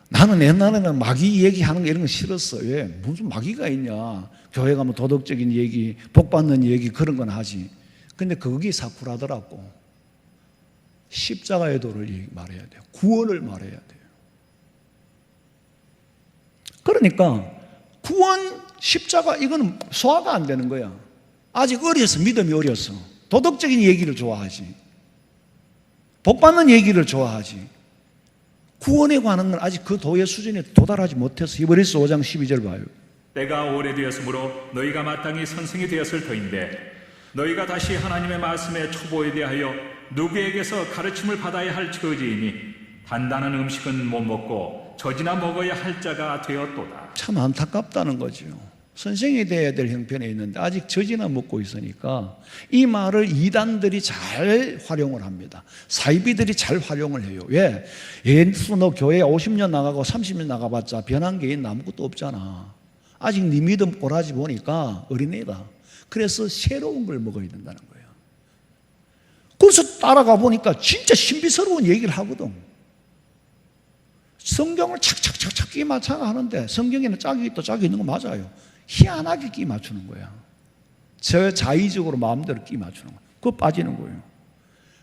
나는 옛날에는 마귀 얘기하는 거 이런 거 싫었어. 왜? 무슨 마귀가 있냐. 교회 가면 도덕적인 얘기, 복 받는 얘기 그런 건 하지. 근데 거기 사쿠라더라고. 십자가의 도를 말해야 돼요. 구원을 말해야 돼요. 그러니까 구원, 십자가 이거는 소화가 안 되는 거야. 아직 어려서, 믿음이 어려서. 도덕적인 얘기를 좋아하지. 복 받는 얘기를 좋아하지. 구원에 관한 건 아직 그 도의 수준에 도달하지 못해서 히브리서 5장 12절 봐요. 때가 오래되었으므로 너희가 마땅히 선생이 되었을 터인데 너희가 다시 하나님의 말씀의 초보에 대하여 누구에게서 가르침을 받아야 할 처지이니 단단한 음식은 못 먹고 젖이나 먹어야 할 자가 되었도다. 참 안타깝다는 거죠. 선생이 되어야 될 형편에 있는데 아직 젖이나 먹고 있으니까 이 말을 이단들이 잘 활용을 합니다. 사이비들이 잘 활용을 해요. 왜? 예수 너 교회 50년 나가고 30년 나가봤자 변한 게 있나? 아무것도 없잖아. 아직 네 믿음 꼬라지 보니까 어린애다. 그래서 새로운 걸 먹어야 된다는 거예요. 그래서 따라가 보니까 진짜 신비스러운 얘기를 하거든. 성경을 착착착착 끼 맞춰가 하는데 성경에는 짝이 있다 짝이 있는 거 맞아요. 희한하게 끼 맞추는 거야. 저 자의적으로 마음대로 끼 맞추는 거야. 그거 빠지는 거예요.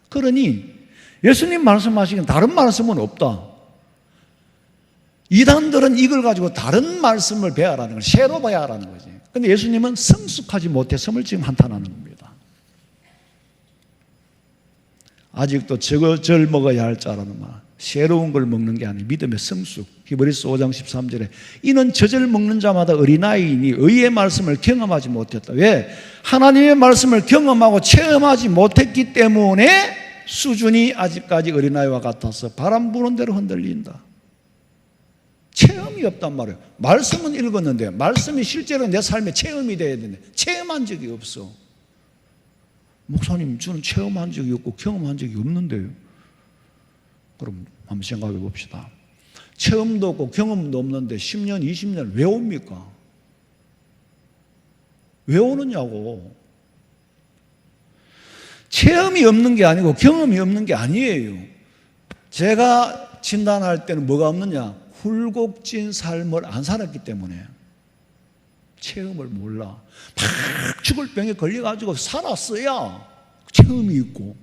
그러니 예수님 말씀하시기엔 다른 말씀은 없다. 이단들은 이걸 가지고 다른 말씀을 배워라는 걸 새로 봐야 하라는 거지. 근데 예수님은 성숙하지 못했음을 지금 한탄하는 겁니다. 아직도 저거 절 먹어야 할 자라는 말. 새로운 걸 먹는 게 아니라 믿음의 성숙. 히브리서 5장 13절에 이는 저절 먹는 자마다 어린아이이니 의의 말씀을 경험하지 못했다. 왜? 하나님의 말씀을 경험하고 체험하지 못했기 때문에 수준이 아직까지 어린아이와 같아서 바람 부는 대로 흔들린다. 체험이 없단 말이에요. 말씀은 읽었는데 말씀이 실제로 내 삶에 체험이 돼야 되는데 체험한 적이 없어. 목사님 저는 체험한 적이 없고 경험한 적이 없는데요. 그럼 한번 생각해 봅시다. 체험도 없고 경험도 없는데 10년, 20년 왜 옵니까? 왜 오느냐고. 체험이 없는 게 아니고 경험이 없는 게 아니에요. 제가 진단할 때는 뭐가 없느냐? 굴곡진 삶을 안 살았기 때문에 체험을 몰라. 막 죽을 병에 걸려가지고 살았어야 체험이 있고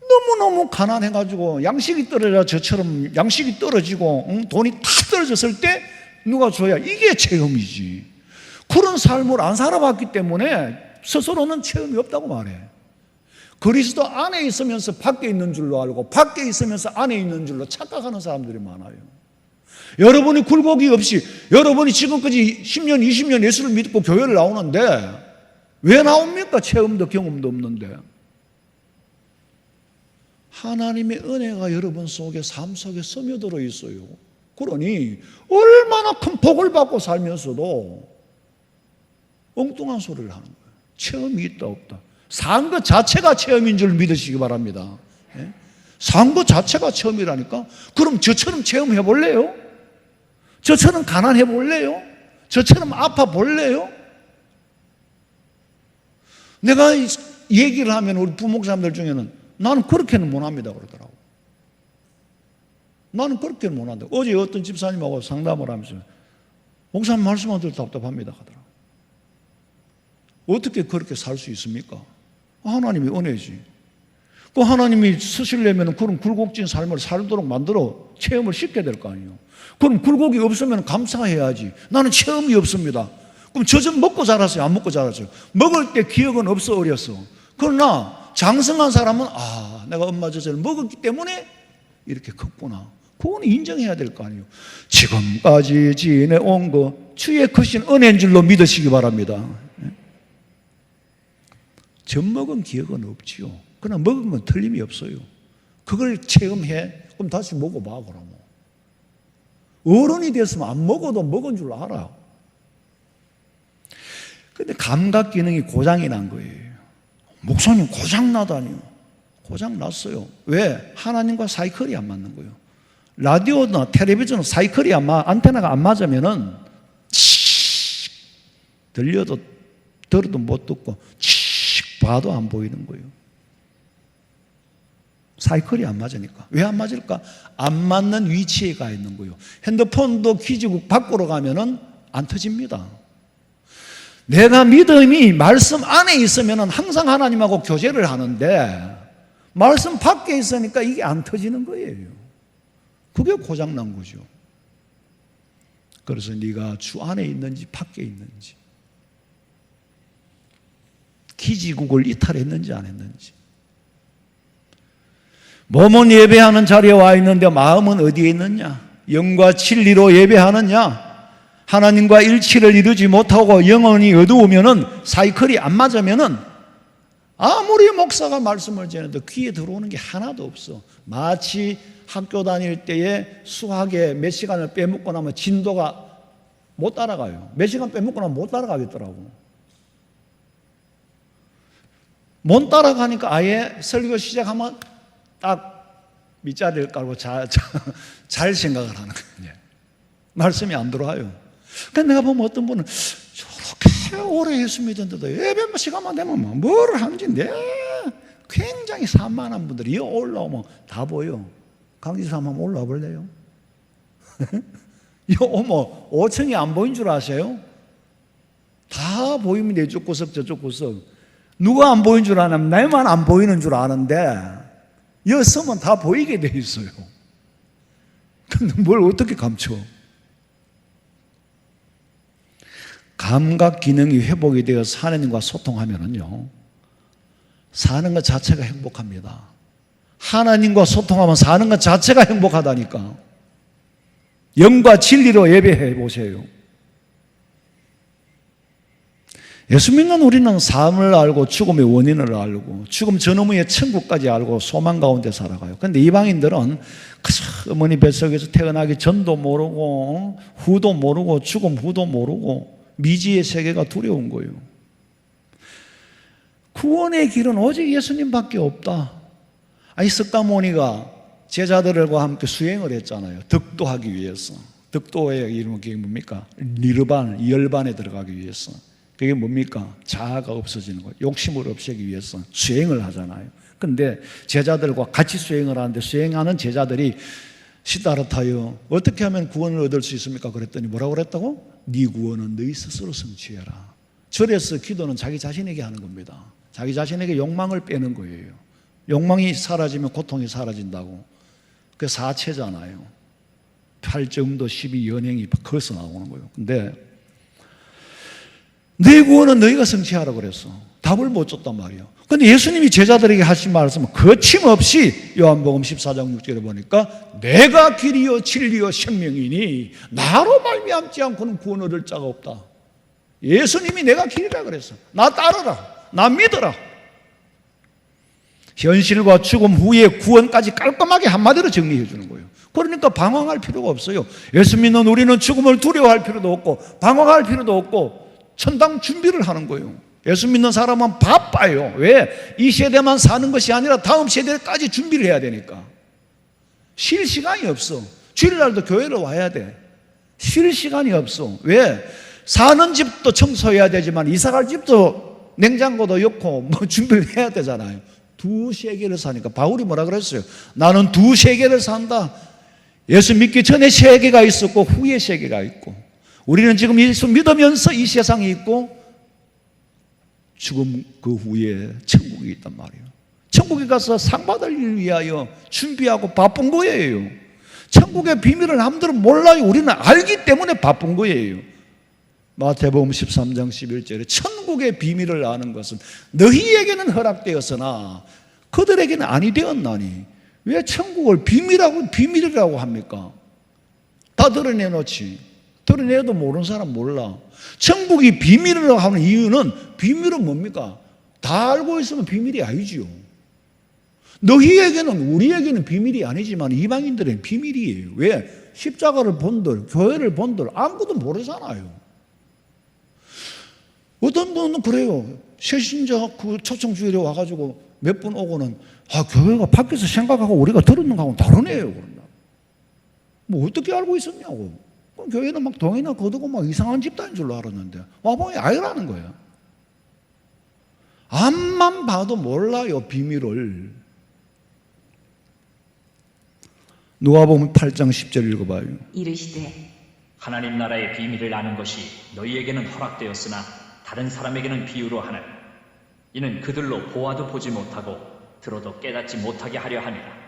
너무너무 가난해가지고 양식이 떨어져 저처럼 양식이 떨어지고 돈이 다 떨어졌을 때 누가 줘야 이게 체험이지. 그런 삶을 안 살아봤기 때문에 스스로는 체험이 없다고 말해. 그리스도 안에 있으면서 밖에 있는 줄로 알고 밖에 있으면서 안에 있는 줄로 착각하는 사람들이 많아요. 여러분이 굴곡이 없이 여러분이 지금까지 10년 20년 예수를 믿고 교회를 나오는데 왜 나옵니까? 체험도 경험도 없는데. 하나님의 은혜가 여러분 속에 삶 속에 스며들어 있어요. 그러니 얼마나 큰 복을 받고 살면서도 엉뚱한 소리를 하는 거예요. 체험이 있다 없다. 산 것 자체가 체험인 줄 믿으시기 바랍니다. 산 것 자체가 체험이라니까. 그럼 저처럼 체험해 볼래요? 저처럼 가난해 볼래요? 저처럼 아파 볼래요? 내가 얘기를 하면 우리 부목사님들 중에는 나는 그렇게는 못합니다 그러더라고. 나는 그렇게는 못한다. 어제 어떤 집사님하고 상담을 하면서 목사님 말씀 안 들어 답답합니다 하더라고. 어떻게 그렇게 살 수 있습니까? 하나님이 은혜지. 그 하나님이 쓰시려면 그런 굴곡진 삶을 살도록 만들어 체험을 시켜야 될 거 아니에요. 그럼 굴곡이 없으면 감사해야지. 나는 체험이 없습니다. 그럼 저 젖은 먹고 자랐어요? 안 먹고 자랐어요? 먹을 때 기억은 없어, 어렸어. 그러나 장성한 사람은 내가 엄마 젖을 먹었기 때문에 이렇게 컸구나. 그건 인정해야 될 거 아니에요. 지금까지 지내온 거 주의 크신 은혜인 줄로 믿으시기 바랍니다. 젖 먹은 기억은 없지요. 그러나 먹은 건 틀림이 없어요. 그걸 체험해. 그럼 다시 먹어봐, 그러면. 어른이 됐으면 안 먹어도 먹은 줄 알아. 근데 감각 기능이 고장이 난 거예요. 목사님 고장 나다니요. 고장 났어요. 왜? 하나님과 사이클이 안 맞는 거예요. 라디오나 텔레비전 사이클이 안테나가 안 맞으면은 들려도 들어도 못 듣고 봐도 안 보이는 거예요. 사이클이 안 맞으니까. 왜 안 맞을까? 안 맞는 위치에 가 있는 거예요. 핸드폰도 기지국 밖으로 가면은 안 터집니다. 내가 믿음이 말씀 안에 있으면은 항상 하나님하고 교제를 하는데 말씀 밖에 있으니까 이게 안 터지는 거예요. 그게 고장난 거죠. 그래서 네가 주 안에 있는지 밖에 있는지, 기지국을 이탈했는지 안 했는지, 몸은 예배하는 자리에 와 있는데 마음은 어디에 있느냐? 영과 진리로 예배하느냐? 하나님과 일치를 이루지 못하고 영혼이 어두우면은, 사이클이 안 맞으면은 아무리 목사가 말씀을 전해도 귀에 들어오는 게 하나도 없어. 마치 학교 다닐 때에 수학에 몇 시간을 빼먹고 나면 진도가 못 따라가요. 몇 시간 빼먹고 나면 못 따라가겠더라고. 못 따라가니까 아예 설교 시작하면 딱 밑자리를 깔고 잘 생각을 하는 거예요. 말씀이 안 들어와요. 그러니까 내가 보면 어떤 분은 저렇게 오래 예수 믿었는데도 예배 시간만 되면 뭐를 하는지 굉장히 산만한 분들이 여기 올라오면 다 보여. 강지사 한번 올라와 볼래요? 여기 오면 5층이 안 보인 줄 아세요? 다 보입니다. 이쪽 구석 저쪽 구석. 누가 안 보인 줄 아냐면 나만 안 보이는 줄 아는데 여기 서면 다 보이게 돼 있어요. 근데 뭘 어떻게 감춰? 감각 기능이 회복이 되어 하나님과 소통하면은요, 사는 것 자체가 행복합니다. 하나님과 소통하면 사는 것 자체가 행복하다니까. 영과 진리로 예배해 보세요. 예수 믿는 우리는 삶을 알고 죽음의 원인을 알고 죽음 전후의 천국까지 알고 소망 가운데 살아가요. 그런데 이방인들은 그저 어머니 뱃속에서 태어나기 전도 모르고 후도 모르고 죽음 후도 모르고 미지의 세계가 두려운 거예요. 구원의 길은 오직 예수님밖에 없다. 석가모니가 제자들과 함께 수행을 했잖아요. 득도하기 위해서. 득도의 이름이 뭡니까? 니르반, 열반에 들어가기 위해서. 그게 뭡니까? 자아가 없어지는 거예요. 욕심을 없애기 위해서 수행을 하잖아요. 그런데 제자들과 같이 수행을 하는데 수행하는 제자들이 시다르타여 어떻게 하면 구원을 얻을 수 있습니까? 그랬더니 뭐라고 그랬다고? 네 구원은 너희 스스로 성취해라. 절에서 기도는 자기 자신에게 하는 겁니다. 자기 자신에게 욕망을 빼는 거예요. 욕망이 사라지면 고통이 사라진다고. 그게 사체잖아요. 8정도 12연행이 거기서 나오는 거예요. 근데 네 구원은 너희가 성취하라고 그랬어. 답을 못 줬단 말이에요. 근데 예수님이 제자들에게 하신 말씀은 거침없이 요한복음 14장 6절에 보니까 내가 길이요 진리요 생명이니 나로 말미암지 않고는 구원 얻을 자가 없다. 예수님이 내가 길이라 그랬어. 나 따르라. 나 믿어라. 현실과 죽음 후에 구원까지 깔끔하게 한마디로 정리해 주는 거예요. 그러니까 방황할 필요가 없어요. 예수 믿는 우리는 죽음을 두려워할 필요도 없고 방황할 필요도 없고 천당 준비를 하는 거예요. 예수 믿는 사람은 바빠요. 왜? 이 세대만 사는 것이 아니라 다음 세대까지 준비를 해야 되니까. 쉴 시간이 없어. 주일날도 교회를 와야 돼. 쉴 시간이 없어. 왜? 사는 집도 청소해야 되지만 이사갈 집도 냉장고도 엮고 준비를 해야 되잖아요. 두 세계를 사니까 바울이 뭐라 그랬어요? 나는 두 세계를 산다. 예수 믿기 전에 세계가 있었고 후에 세계가 있고, 우리는 지금 예수 믿으면서 이 세상에 있고 죽음 그 후에 천국이 있단 말이에요. 천국에 가서 상 받을 일을 위하여 준비하고 바쁜 거예요. 천국의 비밀을 남들은 몰라요. 우리는 알기 때문에 바쁜 거예요. 마태복음 13장 11절에 천국의 비밀을 아는 것은 너희에게는 허락되었으나 그들에게는 아니 되었나니. 왜 천국을 비밀이라고 합니까? 다 드러내놓지. 드러내도 모르는 사람 몰라. 천국이 비밀이라고 하는 이유는, 비밀은 뭡니까? 다 알고 있으면 비밀이 아니지요. 너희에게는, 우리에게는 비밀이 아니지만 이방인들에게는 비밀이에요. 왜? 십자가를 본들, 교회를 본들 아무것도 모르잖아요. 어떤 분은 그래요. 새신자 그 초청주일에 와가지고 몇 분 오고는, 교회가 밖에서 생각하고 우리가 들었는 거하고는 다르네요. 그런다. 뭐 어떻게 알고 있었냐고. 교회는 막 동이나 거두고 막 이상한 집단인 줄로 알았는데 와보니 아니라는 거예요. 앞만 봐도 몰라요, 비밀을. 누가복음 8장 10절 읽어봐요. 이르시되 하나님 나라의 비밀을 아는 것이 너희에게는 허락되었으나 다른 사람에게는 비유로 하는 이는 그들로 보아도 보지 못하고 들어도 깨닫지 못하게 하려 함이라.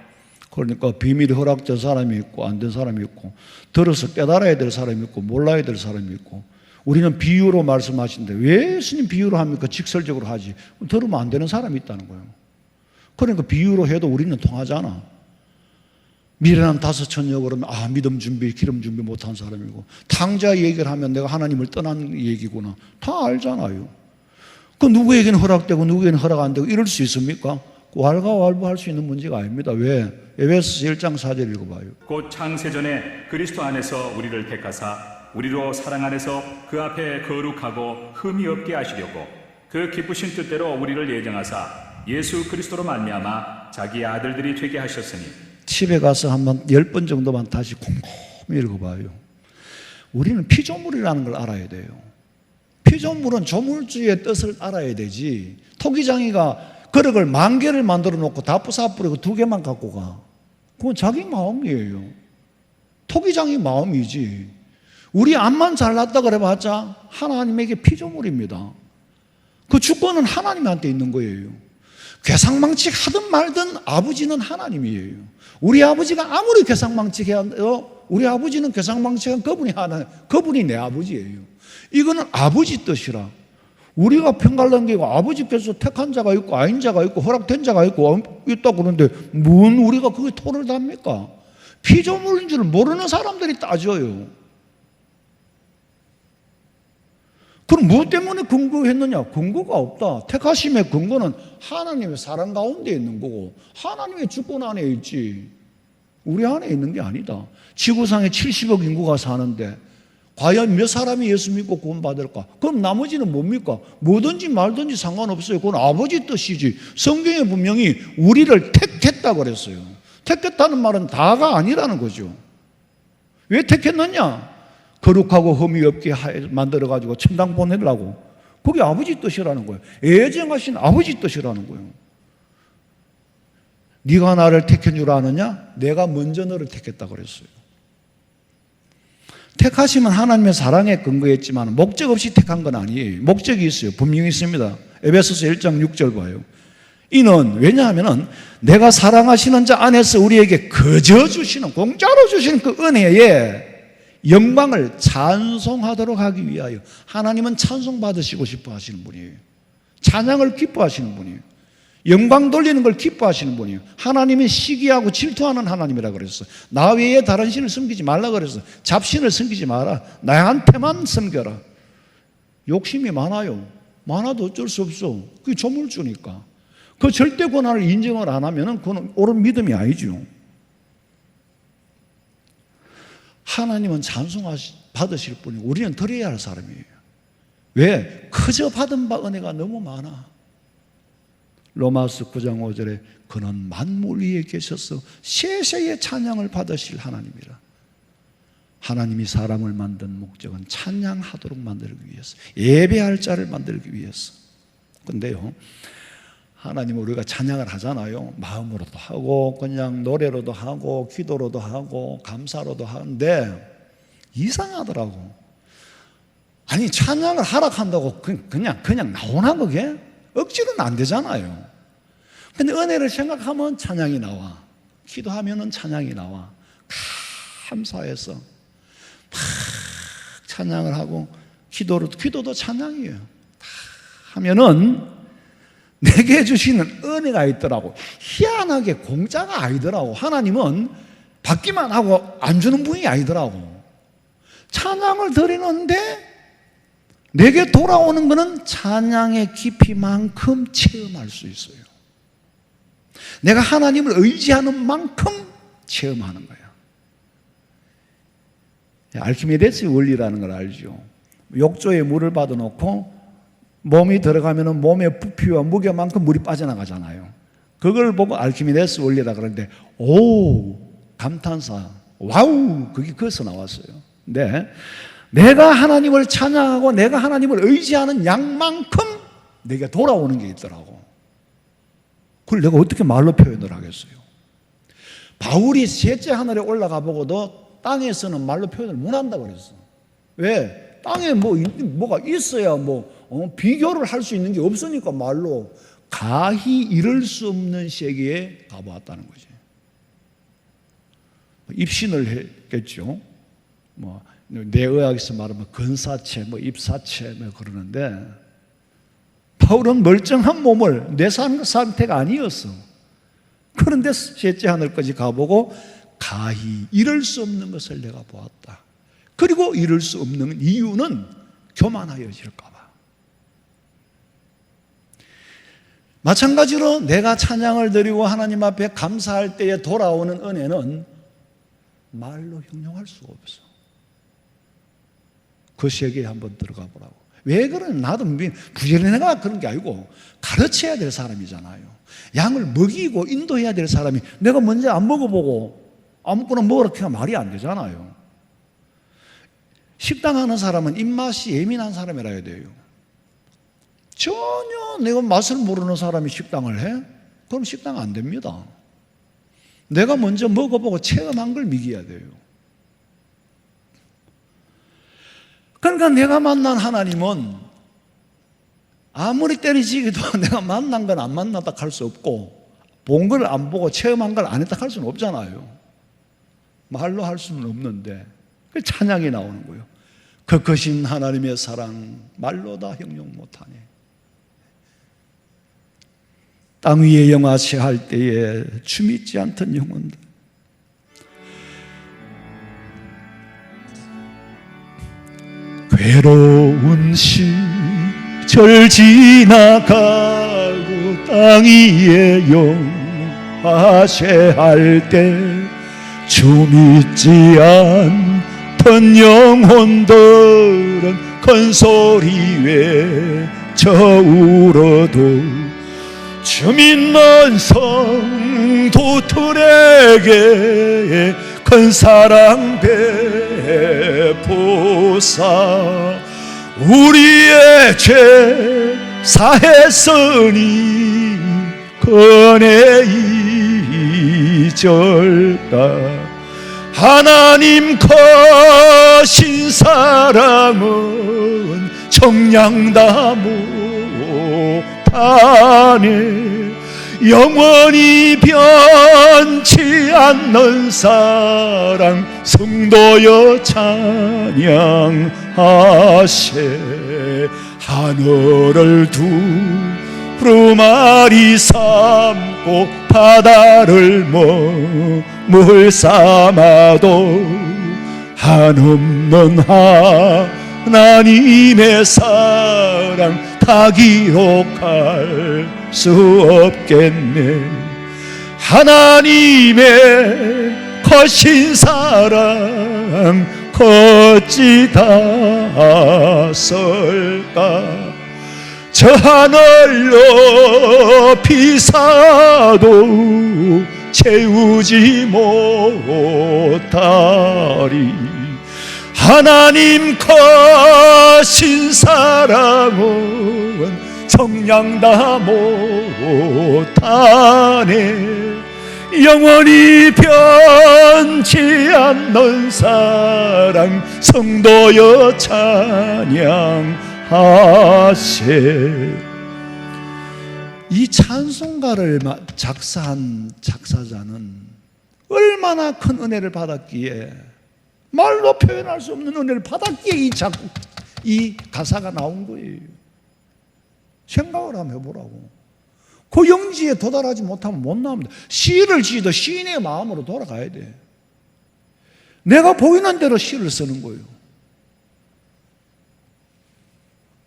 그러니까 비밀이 허락된 사람이 있고 안 된 사람이 있고, 들어서 깨달아야 될 사람이 있고 몰라야 될 사람이 있고. 우리는 비유로 말씀하시는데 왜 예수님 비유로 합니까? 직설적으로 하지. 들으면 안 되는 사람이 있다는 거예요. 그러니까 비유로 해도 우리는 통하잖아. 미련한 5,000여 그러면 믿음 준비, 기름 준비 못한 사람이고, 탕자 얘기를 하면 내가 하나님을 떠난 얘기구나. 다 알잖아요. 그 누구에게는 허락되고 누구에게는 허락 안 되고 이럴 수 있습니까? 왈가왈부할 수 있는 문제가 아닙니다. 왜? 에베소서 1장 4절 읽어봐요. 곧 창세전에 그리스도 안에서 우리를 택하사 우리로 사랑 안에서 그 앞에 거룩하고 흠이 없게 하시려고 그 기쁘신 뜻대로 우리를 예정하사 예수 그리스도로 말미암아 자기의 아들들이 되게 하셨으니. 집에 가서 한번 10번 정도만 다시 곰곰이 읽어봐요. 우리는 피조물이라는 걸 알아야 돼요. 피조물은 조물주의 뜻을 알아야 되지. 토기장이가 그릇을 10,000개를 만들어 놓고 다프사 뿌리고 2개만 갖고 가. 그건 자기 마음이에요. 토기장이 마음이지. 우리 암만 잘났다 그래봤자 하나님에게 피조물입니다. 그 주권은 하나님한테 있는 거예요. 괴상망측 하든 말든 아버지는 하나님이에요. 우리 아버지가 아무리 괴상망측해도 우리 아버지는 괴상망측한 그분이 내 아버지예요. 이거는 아버지 뜻이라. 우리가 편갈라는 아버지께서 택한 자가 있고 아닌 자가 있고 허락된 자가 있고 있다고 그러는데 뭔 우리가 그게 토를 답니까? 피조물인 줄 모르는 사람들이 따져요. 그럼 무엇 때문에 근거했느냐? 근거가 없다. 택하심의 근거는 하나님의 사랑 가운데 있는 거고 하나님의 주권 안에 있지 우리 안에 있는 게 아니다. 지구상에 70억 인구가 사는데 과연 몇 사람이 예수 믿고 구원받을까? 그럼 나머지는 뭡니까? 뭐든지 말든지 상관없어요. 그건 아버지 뜻이지. 성경에 분명히 우리를 택했다 그랬어요. 택했다는 말은 다가 아니라는 거죠. 왜 택했느냐? 거룩하고 흠이 없게 만들어가지고 천당 보내려고. 그게 아버지 뜻이라는 거예요. 애정하신 아버지 뜻이라는 거예요. 네가 나를 택한 줄 아느냐? 내가 먼저 너를 택했다 그랬어요. 택하심은 하나님의 사랑에 근거했지만 목적 없이 택한 건 아니에요. 목적이 있어요. 분명히 있습니다. 에베소서 1장 6절 봐요. 이는 왜냐하면 내가 사랑하시는 자 안에서 우리에게 거저 주시는 공짜로 주시는 그 은혜에 영광을 찬송하도록 하기 위하여. 하나님은 찬송받으시고 싶어 하시는 분이에요. 찬양을 기뻐하시는 분이에요. 영광 돌리는 걸 기뻐하시는 분이에요. 하나님이 시기하고 질투하는 하나님이라 그랬어요. 나 외에 다른 신을 섬기지 말라 그랬어요. 잡신을 섬기지 마라. 나한테만 섬겨라. 욕심이 많아요. 많아도 어쩔 수 없어. 그게 조물주니까. 그 절대 권한을 인정을 안 하면 그건 옳은 믿음이 아니죠. 하나님은 받으실 분이고 우리는 드려야 할 사람이에요. 왜? 그저 받은 바 은혜가 너무 많아. 로마서 9장 5절에 그는 만물 위에 계셔서 세세의 찬양을 받으실 하나님이라. 하나님이 사람을 만든 목적은 찬양하도록 만들기 위해서, 예배할 자를 만들기 위해서. 근데요, 하나님 우리가 찬양을 하잖아요. 마음으로도 하고 그냥 노래로도 하고 기도로도 하고 감사로도 하는데 이상하더라고. 아니 찬양을 하락한다고 그냥 나오나 그게? 억지로는 안 되잖아요. 근데 은혜를 생각하면 찬양이 나와. 기도하면은 찬양이 나와. 감사해서 막 찬양을 하고 기도도 찬양이에요. 다 하면은 내게 주시는 은혜가 있더라고. 희한하게 공짜가 아니더라고. 하나님은 받기만 하고 안 주는 분이 아니더라고. 찬양을 드리는데 내게 돌아오는 것은 찬양의 깊이만큼 체험할 수 있어요. 내가 하나님을 의지하는 만큼 체험하는 거예요. 알키메데스 원리라는 걸 알죠. 욕조에 물을 받아놓고 몸이 들어가면 몸의 부피와 무게만큼 물이 빠져나가잖아요. 그걸 보고 알키메데스 원리라 그러는데 오 감탄사 와우 그게 거기서 나왔어요. 근데 내가 하나님을 찬양하고 내가 하나님을 의지하는 양만큼 내게 돌아오는 게 있더라고. 그걸 내가 어떻게 말로 표현을 하겠어요? 바울이 셋째 하늘에 올라가 보고도 땅에서는 말로 표현을 못한다고 그랬어. 왜? 땅에 뭐가 있어야 비교를 할 수 있는 게 없으니까 말로 가히 이룰 수 없는 세계에 가보았다는 거지. 입신을 했겠죠. 뇌의학에서 말하면 근사체, 입사체 그러는데 바울은 멀쩡한 몸을 내 상태가 아니었어. 그런데 셋째 하늘까지 가보고 가히 이룰 수 없는 것을 내가 보았다. 그리고 이룰 수 없는 이유는 교만하여질까 봐. 마찬가지로 내가 찬양을 드리고 하나님 앞에 감사할 때에 돌아오는 은혜는 말로 형용할 수가 없어. 그 세계에 한번 들어가 보라고. 왜 그러냐? 나도 부지런히 내가 그런 게 아니고 가르쳐야 될 사람이잖아요. 양을 먹이고 인도해야 될 사람이 내가 먼저 안 먹어보고 아무거나 먹으라 하면 말이 안 되잖아요. 식당 하는 사람은 입맛이 예민한 사람이라 해야 돼요. 전혀 내가 맛을 모르는 사람이 식당을 해? 그럼 식당 안 됩니다. 내가 먼저 먹어보고 체험한 걸 먹여야 돼요. 그러니까 내가 만난 하나님은 아무리 때리지기도 내가 만난 건 안 만났다 할 수 없고 본 걸 안 보고 체험한 걸 안 했다 할 수는 없잖아요. 말로 할 수는 없는데 그 찬양이 나오는 거예요. 그 크신 하나님의 사랑 말로 다 형용 못하네. 땅 위에 영화체 할 때에 춤 있지 않던 영혼들, 괴로운 시절 지나가고 땅 위에 영화체 할 때 춤 있지 않던 영혼들은 큰 소리 외쳐 울어도 춤 있는 성도들에게 큰 사랑 베푸사 우리의 죄 사했으니 그네 잊을까. 하나님 크신 사랑은 정량다 못하네. 영원히 변치 않는 사랑 성도여 찬양하세. 하늘을 두루마리 삼고 바다를 물 삼아도 한없는 하나님의 사랑 다 기록할 수 없겠네. 하나님의 크신 사랑 어찌다 설까. 저 하늘 높이 사도 채우지 못하리. 하나님 크신 사랑은 정량다 못하네. 영원히 변치 않는 사랑 성도여 찬양하세. 이 찬송가를 작사한 작사자는 얼마나 큰 은혜를 받았기에, 말로 표현할 수 없는 은혜를 받았기에 이 가사가 나온 거예요. 생각을 한번 해보라고. 그 영지에 도달하지 못하면 못 나옵니다. 시를 지도 시인의 마음으로 돌아가야 돼. 내가 보이는 대로 시를 쓰는 거예요.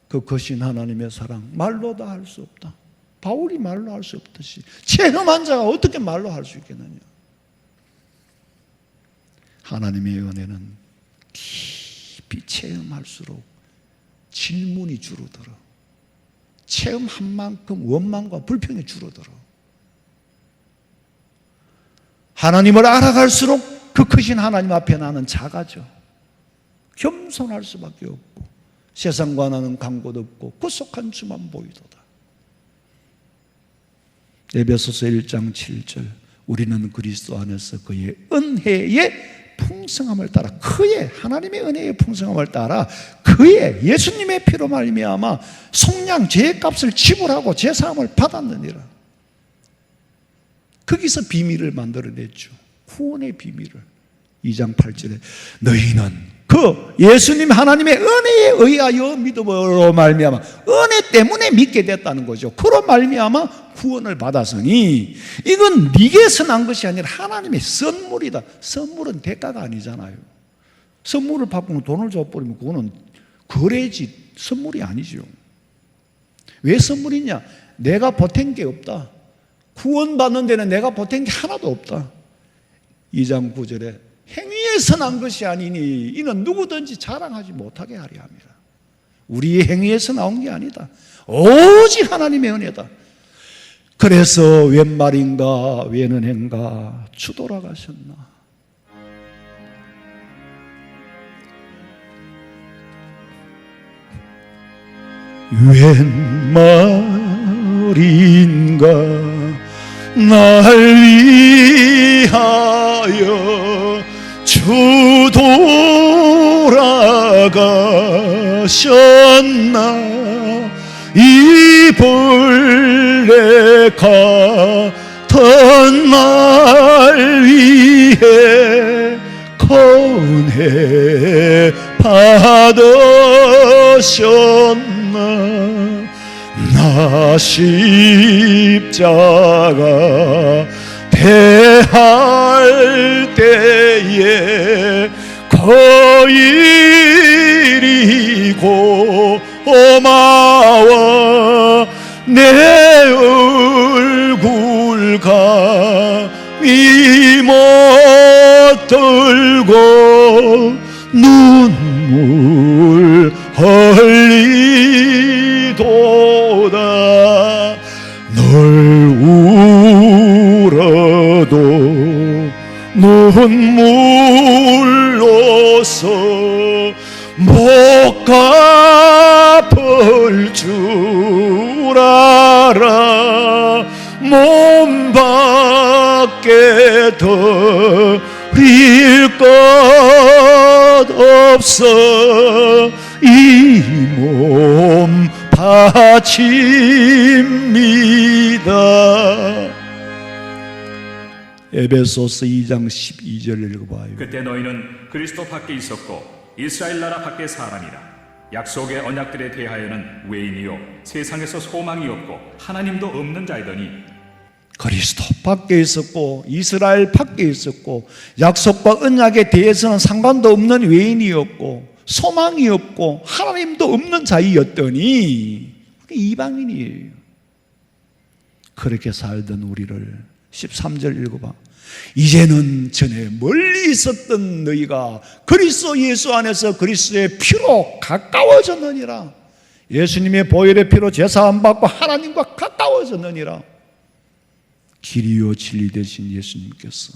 그 거신 하나님의 사랑 말로 다 할 수 없다. 바울이 말로 할 수 없듯이 체험한 자가 어떻게 말로 할 수 있겠느냐. 하나님의 은혜는 깊이 체험할수록 질문이 줄어들어. 체험한 만큼 원망과 불평이 줄어들어. 하나님을 알아갈수록 그 크신 하나님 앞에 나는 작아져. 겸손할 수밖에 없고 세상과 나는 간곳 없고 구속한 주만 보이도다. 에베소서 1장 7절 우리는 그리스도 안에서 그의 은혜의 풍성함을 따라 그의 하나님의 은혜의 풍성함을 따라 그의 예수님의 피로 말미암아 속량 죄값을 지불하고 제사함을 받았느니라. 거기서 비밀을 만들어냈죠. 구원의 비밀을. 2장 8절에 너희는 그 예수님 하나님의 은혜에 의하여 믿음으로 말미암아 은혜 때문에 믿게 됐다는 거죠. 그로 말미암아 구원을 받았으니 이건 네게서 난 것이 아니라 하나님의 선물이다. 선물은 대가가 아니잖아요. 선물을 받고 돈을 줘버리면 그거는 거래지 선물이 아니죠. 왜 선물이냐? 내가 보탠 게 없다. 구원받는 데는 내가 보탠 게 하나도 없다. 2장 9절에 행위에서 난 것이 아니니 이는 누구든지 자랑하지 못하게 하려 합니다. 우리의 행위에서 나온 게 아니다. 오직 하나님의 은혜다. 그래서 웬 말인가 웬 은혜인가 주 돌아가셨나. 웬 말인가 날 위하여 주 돌아가셨나. 이 벌레 같은 날 위해 건해 받으셨나. 나 십자가 대할 때에 거일이 고마워 내 얼굴 감히 못 들고 눈물 흘리도다. 널 울어도 눈물로서 못 갚을 줄 알아. 몸 밖에 드릴 것 없어. 이 몸 바칩니다. 에베소서 2장 12절을 읽어봐요. 그때 너희는 그리스도 밖에 있었고 이스라엘 나라 밖에 사람이라. 약속의 언약들에 대하여는 외인이요 세상에서 소망이 없고 하나님도 없는 자이더니. 그리스도 밖에 있었고 이스라엘 밖에 있었고 약속과 언약에 대해서는 상관도 없는 외인이었고 소망이 없고 하나님도 없는 자이었더니 이방인이에요. 그렇게 살던 우리를 13절 읽어봐. 이제는 전에 멀리 있었던 너희가 그리스도 예수 안에서 그리스도의 피로 가까워졌느니라. 예수님의 보혈의 피로 제사함 받고 하나님과 가까워졌느니라. 길이요 진리 되신 예수님께서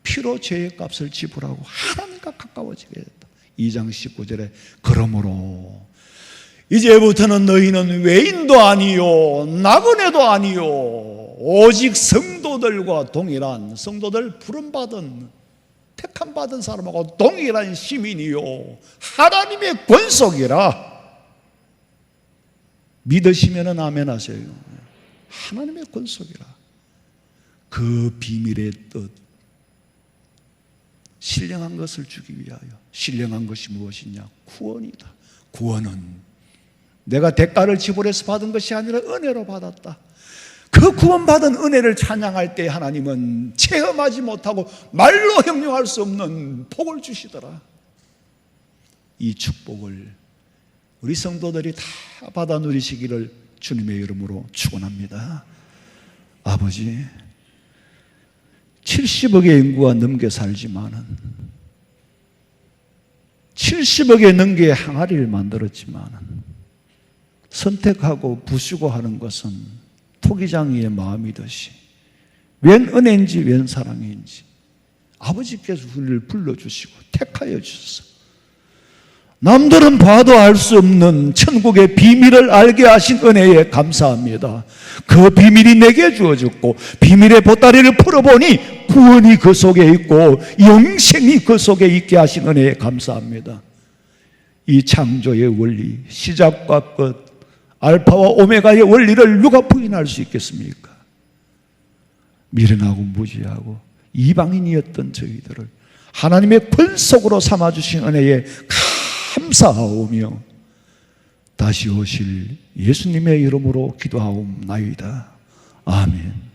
피로 죄의 값을 지불하고 하나님과 가까워지게 됐다. 2장 19절에 그러므로 이제부터는 너희는 외인도 아니요 나그네도 아니요 오직 성도들과 동일한, 성도들 부름받은 택함받은 사람하고 동일한 시민이요 하나님의 권속이라. 믿으시면 아멘 하세요. 하나님의 권속이라. 그 비밀의 뜻 신령한 것을 주기 위하여. 신령한 것이 무엇이냐? 구원이다. 구원은 내가 대가를 지불해서 받은 것이 아니라 은혜로 받았다. 그 구원받은 은혜를 찬양할 때 하나님은 체험하지 못하고 말로 형용할 수 없는 복을 주시더라. 이 축복을 우리 성도들이 다 받아 누리시기를 주님의 이름으로 축원합니다. 아버지, 70억의 인구가 넘게 살지만은 70억의 넘게 항아리를 만들었지만은 선택하고 부수고 하는 것은 토기장이의 마음이듯이 웬 은혜인지 웬 사랑인지 아버지께서 우리를 불러주시고 택하여 주셔서 남들은 봐도 알 수 없는 천국의 비밀을 알게 하신 은혜에 감사합니다. 그 비밀이 내게 주어졌고 비밀의 보따리를 풀어보니 구원이 그 속에 있고 영생이 그 속에 있게 하신 은혜에 감사합니다. 이 창조의 원리, 시작과 끝, 알파와 오메가의 원리를 누가 부인할 수 있겠습니까? 미련하고 무지하고 이방인이었던 저희들을 하나님의 권속으로 삼아주신 은혜에 감사하오며 다시 오실 예수님의 이름으로 기도하옵나이다. 아멘.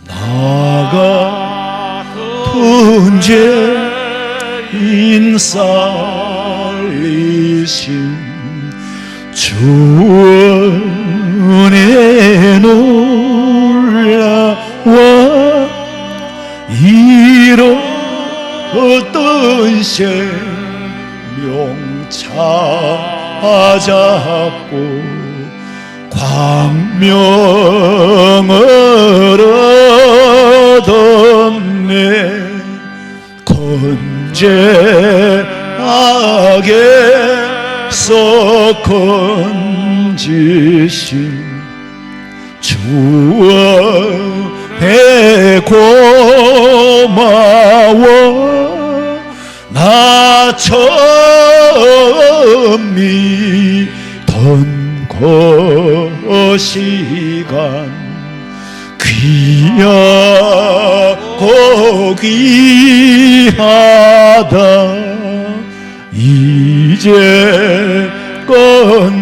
나가 존재 인살리신 주 은혜 놀라와 이뤘던 생명 찾았고 광명을 얻었네. 건재하게서 건지신 주의 고마워. 나 처음 믿던 그 시간 귀하고 귀하다. 이제껏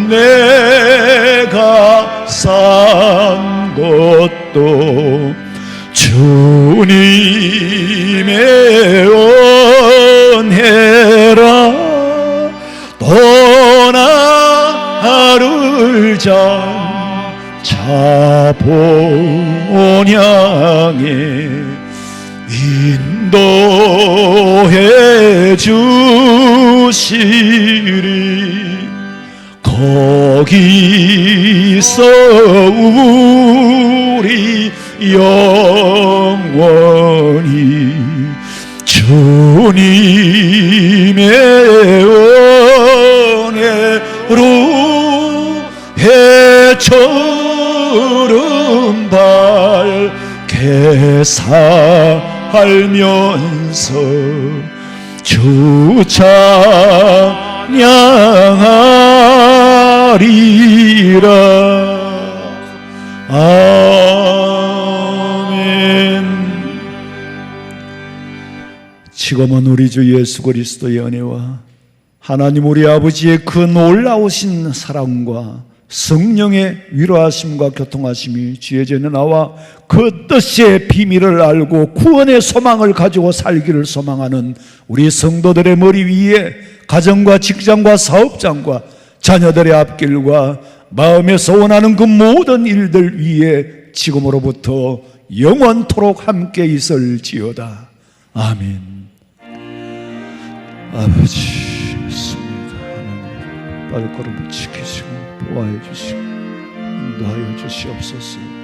내가 산 것도 주님의 은혜라. 또 나를 장차 본향에 인도해 주시리. 거기서 우리 영원히 주님의 은혜로 해처럼 밝게 살면서 주 찬양하리라. 아멘. 지금은 우리 주 예수 그리스도의 은혜와 하나님 우리 아버지의 그 놀라우신 사랑과 성령의 위로하심과 교통하심이 주의 전에 나와 그 뜻의 비밀을 알고 구원의 소망을 가지고 살기를 소망하는 우리 성도들의 머리 위에 가정과 직장과 사업장과 자녀들의 앞길과 마음에 소원하는 그 모든 일들 위에 지금으로부터 영원토록 함께 있을지어다. 아멘. 아버지 있습니다. 하나님 발걸음을 지키시고 보호해 주시고 인도하여 주시옵소서.